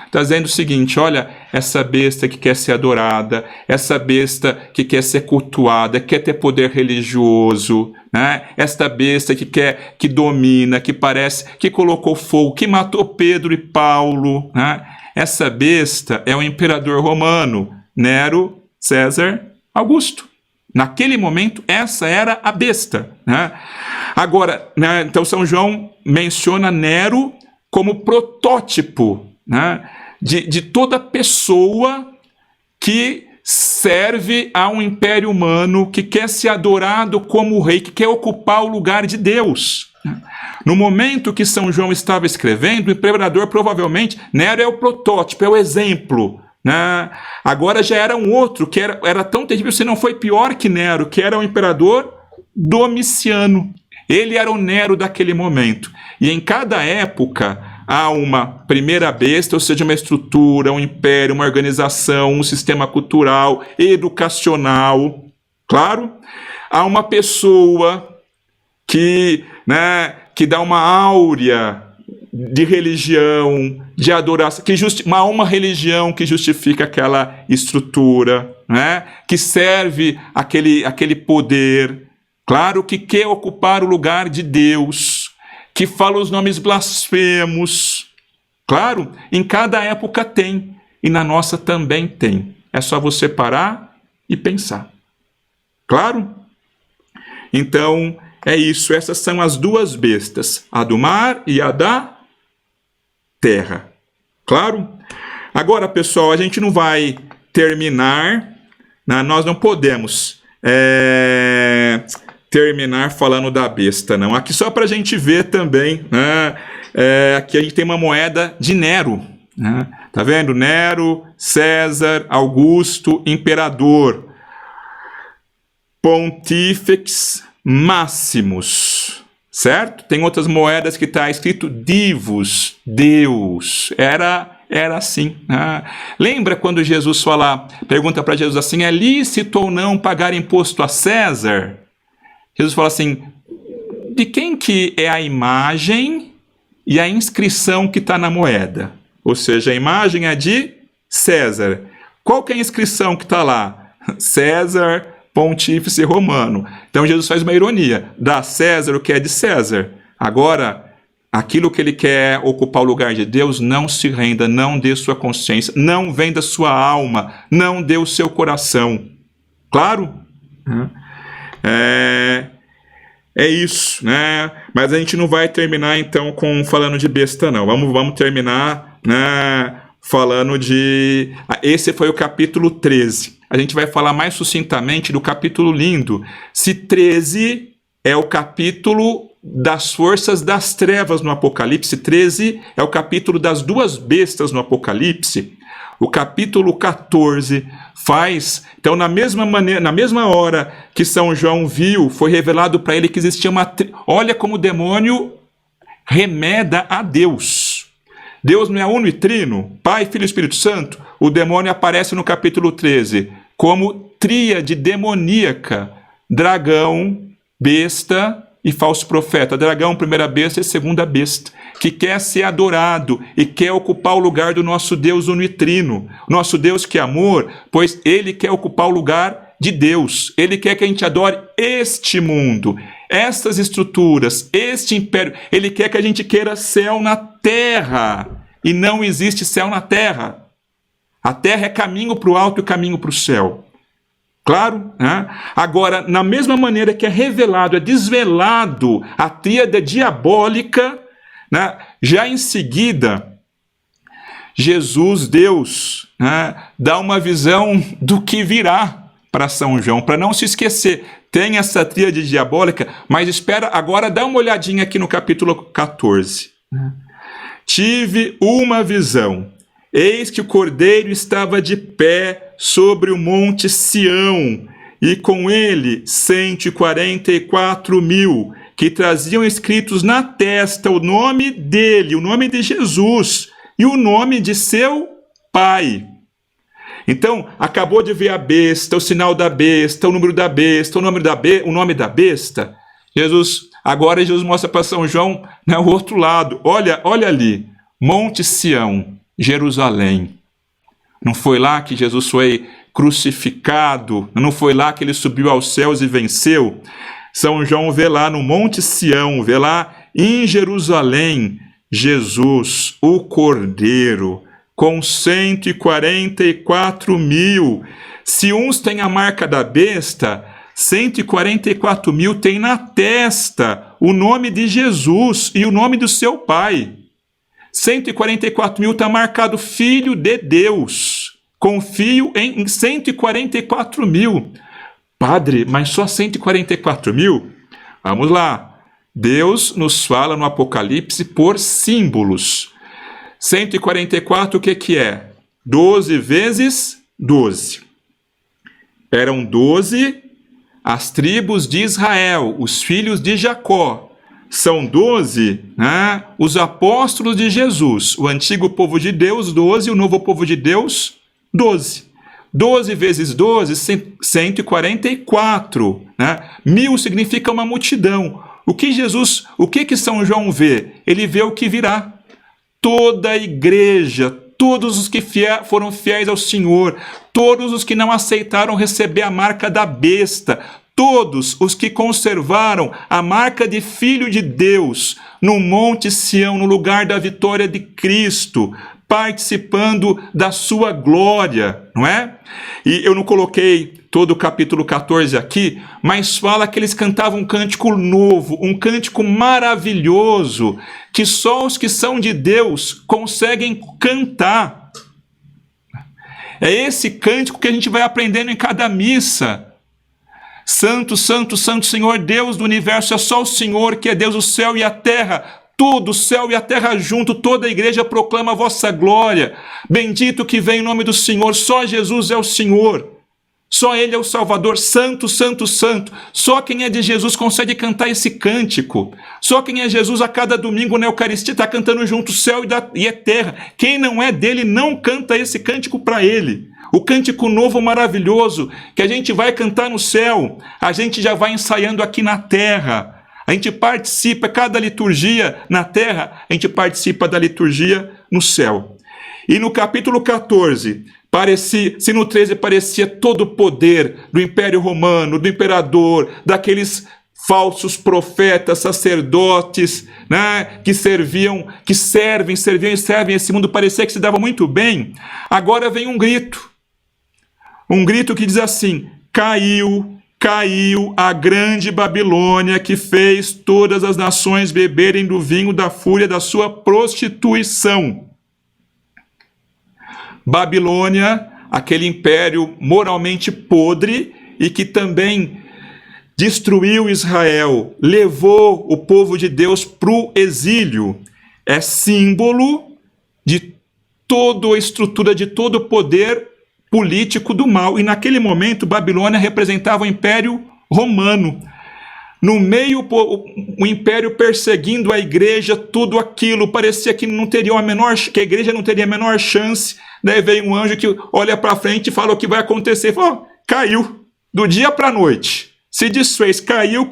Está dizendo o seguinte: olha, essa besta que quer ser adorada, essa besta que quer ser cultuada, quer ter poder religioso, né? Esta besta que domina, que parece, que colocou fogo, que matou Pedro e Paulo, né? Essa besta é o imperador romano, Nero, César, Augusto. Naquele momento, essa era a besta, né? Agora, né, então São João menciona Nero como protótipo, né, de toda pessoa que serve a um império humano, que quer ser adorado como rei, que quer ocupar o lugar de Deus. No momento que São João estava escrevendo, o imperador provavelmente, Nero é o protótipo, é o exemplo, né? Agora já era um outro, que era tão terrível, se não foi pior que Nero, que era o imperador Domiciano. Ele era o Nero daquele momento. E em cada época há uma primeira besta, ou seja, uma estrutura, um império, uma organização, um sistema cultural, educacional. Claro, há uma pessoa que dá uma áurea de religião, de adoração, uma religião que justifica aquela estrutura, né? Que serve aquele poder. Claro, que quer ocupar o lugar de Deus, que fala os nomes blasfemos. Claro, em cada época tem, e na nossa também tem. É só você parar e pensar. Claro? Então, é isso. Essas são as duas bestas, a do mar e a da terra. Claro? Agora, pessoal, a gente não vai terminar, né? Nós não podemos terminar falando da besta, não. Aqui só para a gente ver também, né? Aqui a gente tem uma moeda de Nero, né? Tá vendo? Nero, César, Augusto, imperador, Pontifex Maximus, certo? Tem outras moedas que está escrito Divus, Deus. Era assim, né? Lembra quando Jesus pergunta para Jesus assim: é lícito ou não pagar imposto a César? Jesus fala assim: de quem que é a imagem e a inscrição que está na moeda? Ou seja, a imagem é de César. Qual que é a inscrição que está lá? César, Pontífice Romano. Então Jesus faz uma ironia: dá a César o que é de César. Agora, aquilo que ele quer ocupar o lugar de Deus, não se renda, não dê sua consciência, não venda sua alma, não dê o seu coração. Claro? É isso, né? Mas a gente não vai terminar então falando de besta, não. Vamos terminar, né, falando de... Esse foi o capítulo 13. A gente vai falar mais sucintamente do capítulo lindo. Se 13 é o capítulo das forças das trevas no Apocalipse, 13 é o capítulo das duas bestas no Apocalipse, o capítulo 14 faz... Então, na mesma hora que São João viu, foi revelado para ele que existia uma... Olha como o demônio remeda a Deus. Deus não é uno e trino, Pai, Filho e Espírito Santo. O demônio aparece no capítulo 13 como tríade demoníaca: dragão, besta e falso profeta. Dragão, primeira besta, e segunda besta, que quer ser adorado e quer ocupar o lugar do nosso Deus uno e trino. Nosso Deus que é amor, pois ele quer ocupar o lugar de Deus. Ele quer que a gente adore este mundo, estas estruturas, este império. Ele quer que a gente queira céu na terra, e não existe céu na terra. A terra é caminho para o alto e caminho para o céu. Claro, né? Agora, na mesma maneira que é revelado, é desvelado a tríade diabólica, né? Já em seguida, Jesus, Deus, né, dá uma visão do que virá para São João, para não se esquecer. Tem essa tríade diabólica, mas espera, agora dá uma olhadinha aqui no capítulo 14. Tive uma visão. Eis que o Cordeiro estava de pé sobre o monte Sião, e com ele 144.000, que traziam escritos na testa o nome dele, o nome de Jesus, e o nome de seu Pai. Então, acabou de ver a besta, o sinal da besta, o número da besta, o nome da besta. Agora Jesus mostra para São João, né, o outro lado. Olha ali, Monte Sião, Jerusalém. Não foi lá que Jesus foi crucificado? Não foi lá que ele subiu aos céus e venceu? São João vê lá no Monte Sião, vê lá em Jerusalém, Jesus, o Cordeiro, com 144.000. Se uns têm a marca da besta, 144.000 têm na testa o nome de Jesus e o nome do seu Pai. 144.000 está marcado Filho de Deus. Confio em 144.000. Padre, mas só 144.000? Vamos lá. Deus nos fala no Apocalipse por símbolos. 144, o que é? 12 vezes 12. Eram 12 as tribos de Israel, os filhos de Jacó. São 12, né, os apóstolos de Jesus. O antigo povo de Deus, 12. O novo povo de Deus, 12. 12 vezes 12, 144. Né? 1000 significa uma multidão. O que São João vê? Ele vê o que virá. Toda a igreja, todos os que foram fiéis ao Senhor, todos os que não aceitaram receber a marca da besta, todos os que conservaram a marca de Filho de Deus no Monte Sião, no lugar da vitória de Cristo, participando da sua glória, não é? E eu não coloquei todo o capítulo 14 aqui, mas fala que eles cantavam um cântico novo, um cântico maravilhoso, que só os que são de Deus conseguem cantar. É esse cântico que a gente vai aprendendo em cada missa. Santo, santo, santo Senhor, Deus do universo, é só o Senhor que é Deus, o céu e a terra, tudo, o céu e a terra junto, toda a igreja proclama a vossa glória. Bendito que vem em nome do Senhor, só Jesus é o Senhor, só Ele é o Salvador, santo, santo, santo. Só quem é de Jesus consegue cantar esse cântico. Só quem é Jesus a cada domingo na Eucaristia está cantando junto o céu e a terra. Quem não é dele não canta esse cântico para ele. O cântico novo maravilhoso que a gente vai cantar no céu, a gente já vai ensaiando aqui na terra. A gente participa, cada liturgia na terra, a gente participa da liturgia no céu. E no capítulo 14, se no 13 parecia todo o poder do Império Romano, do imperador, daqueles falsos profetas, sacerdotes, né, que servem esse mundo, parecia que se dava muito bem. Agora vem um grito que diz assim: caiu a grande Babilônia, que fez todas as nações beberem do vinho da fúria da sua prostituição. Babilônia, aquele império moralmente podre e que também destruiu Israel, levou o povo de Deus para o exílio. É símbolo de toda a estrutura, de todo o poder político do mal. E naquele momento, Babilônia representava o Império Romano. No meio, o Império perseguindo a igreja, tudo aquilo, parecia que que a igreja não teria a menor chance. Daí veio um anjo que olha para frente e fala o que vai acontecer. Falou, caiu, do dia para a noite. Se desfez, caiu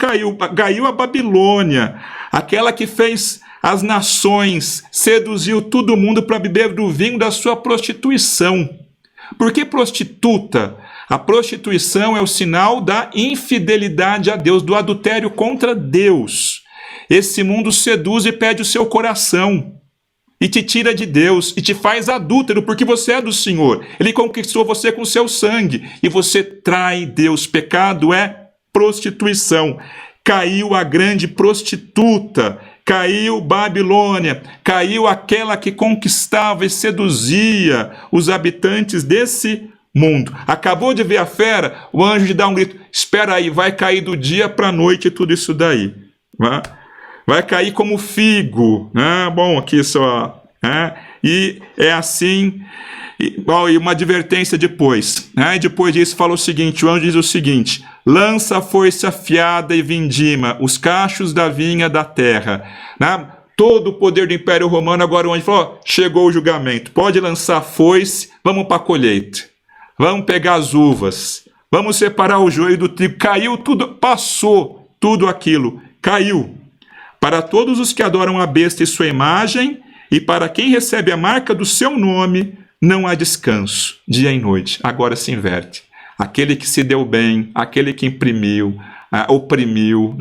a Babilônia, aquela que fez as nações, seduziu todo mundo para beber do vinho da sua prostituição. Por que prostituta? A prostituição é o sinal da infidelidade a Deus, do adultério contra Deus. Esse mundo seduz e pede o seu coração, e te tira de Deus, e te faz adúltero, porque você é do Senhor. Ele conquistou você com seu sangue, e você trai Deus. Pecado é prostituição. Caiu a grande prostituta, caiu Babilônia, caiu aquela que conquistava e seduzia os habitantes desse mundo. Acabou de ver a fera, o anjo dá um grito, espera aí, vai cair do dia para a noite tudo isso daí. Vai cair como figo. Bom, aqui só. E é assim. E uma advertência depois. Depois disso fala o seguinte, o anjo diz o seguinte, lança a foice afiada e vindima os cachos da vinha da terra. Todo o poder do Império Romano, agora o anjo falou, chegou o julgamento, pode lançar a foice, vamos para a colheita. Vamos pegar as uvas, vamos separar o joio do trigo. Caiu tudo, passou tudo aquilo, caiu. Para todos os que adoram a besta e sua imagem, e para quem recebe a marca do seu nome, não há descanso, dia e noite. Agora se inverte. Aquele que se deu bem, aquele que imprimiu, oprimiu,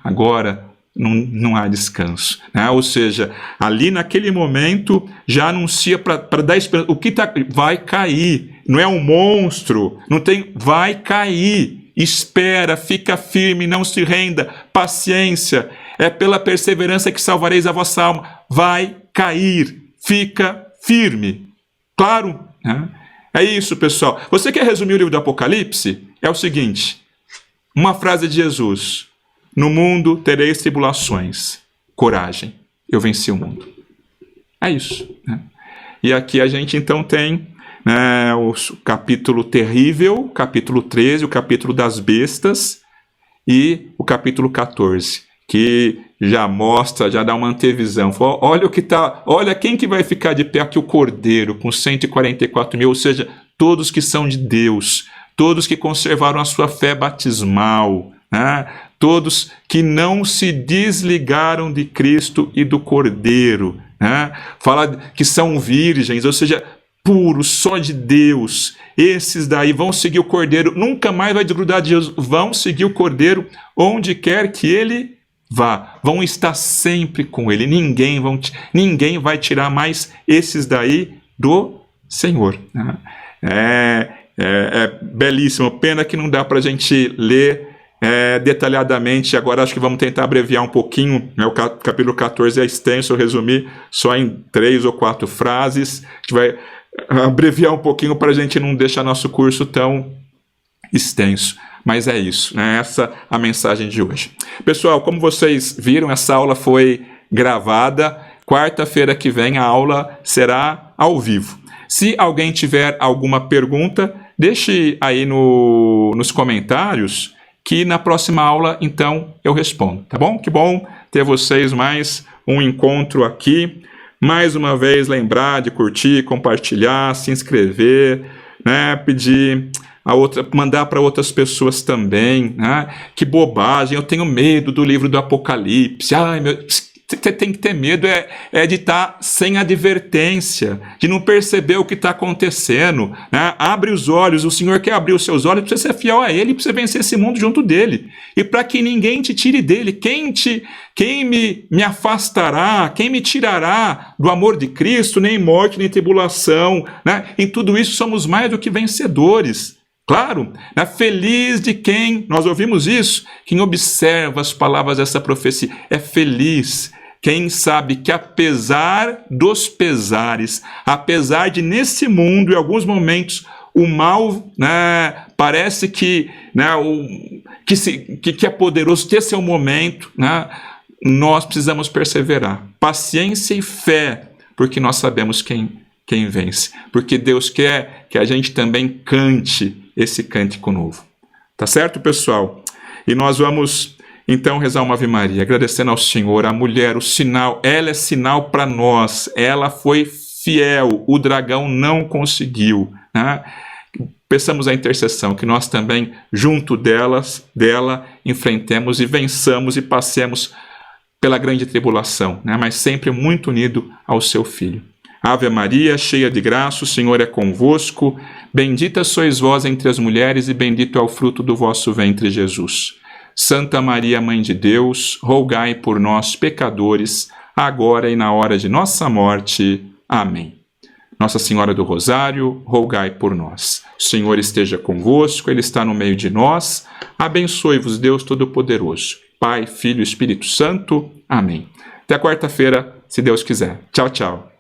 agora não há descanso. Ou seja, ali naquele momento já anuncia para dar esperança. O que vai cair, não é um monstro, não tem, vai cair. Espera, fica firme, não se renda, paciência, é pela perseverança que salvareis a vossa alma. Vai cair, fica firme. Claro, é isso, pessoal. Você quer resumir o livro do Apocalipse? É o seguinte, uma frase de Jesus, no mundo tereis tribulações, coragem, eu venci o mundo. É isso. E aqui a gente então tem o capítulo terrível, capítulo 13, o capítulo das bestas e o capítulo 14, que já mostra, já dá uma antevisão. Olha quem que vai ficar de pé aqui, o Cordeiro, com 144 mil, ou seja, todos que são de Deus, todos que conservaram a sua fé batismal, todos que não se desligaram de Cristo e do Cordeiro, fala que são virgens, ou seja, puros, só de Deus. Esses daí vão seguir o Cordeiro, nunca mais vai desgrudar de Jesus, vão seguir o Cordeiro onde quer que ele vá, vão estar sempre com ele, ninguém vai tirar mais esses daí do Senhor. É belíssimo, pena que não dá para a gente ler detalhadamente. Agora acho que vamos tentar abreviar um pouquinho, o capítulo 14 é extenso, eu resumi só em 3 ou 4 frases, a gente vai abreviar um pouquinho para a gente não deixar nosso curso tão extenso. Mas é isso, essa a mensagem de hoje. Pessoal, como vocês viram, essa aula foi gravada. Quarta-feira que vem a aula será ao vivo. Se alguém tiver alguma pergunta, deixe aí nos comentários, que na próxima aula, então, eu respondo, tá bom? Que bom ter vocês mais um encontro aqui. Mais uma vez, lembrar de curtir, compartilhar, se inscrever, pedir... mandar para outras pessoas também, que bobagem, eu tenho medo do livro do Apocalipse, você tem que ter medo de estar sem advertência, de não perceber o que está acontecendo, abre os olhos, o Senhor quer abrir os seus olhos para você ser fiel a Ele, para você vencer esse mundo junto dEle, e para que ninguém te tire dEle. Quem me afastará, quem me tirará do amor de Cristo, nem morte, nem tribulação, em tudo isso somos mais do que vencedores. Claro, feliz de quem, nós ouvimos isso, quem observa as palavras dessa profecia, é feliz, Quem sabe que apesar dos pesares, apesar de nesse mundo, em alguns momentos, o mal, né, parece que, né, que é poderoso, que esse é o momento, né, nós precisamos perseverar. Paciência e fé, porque nós sabemos quem vence. Porque Deus quer que a gente também cante esse cântico novo. Tá certo, pessoal? E nós vamos, então, rezar uma Ave Maria, agradecendo ao Senhor, a mulher, o sinal, ela é sinal para nós, ela foi fiel, o dragão não conseguiu, né? Peçamos a intercessão, que nós também, junto dela, enfrentemos e vençamos e passemos pela grande tribulação, né? Mas sempre muito unido ao seu Filho. Ave Maria, cheia de graça, o Senhor é convosco, bendita sois vós entre as mulheres e bendito é o fruto do vosso ventre, Jesus. Santa Maria, Mãe de Deus, rogai por nós, pecadores, agora e na hora de nossa morte. Amém. Nossa Senhora do Rosário, rogai por nós. O Senhor esteja convosco, Ele está no meio de nós. Abençoe-vos, Deus Todo-Poderoso, Pai, Filho e Espírito Santo. Amém. Até quarta-feira, se Deus quiser. Tchau, tchau.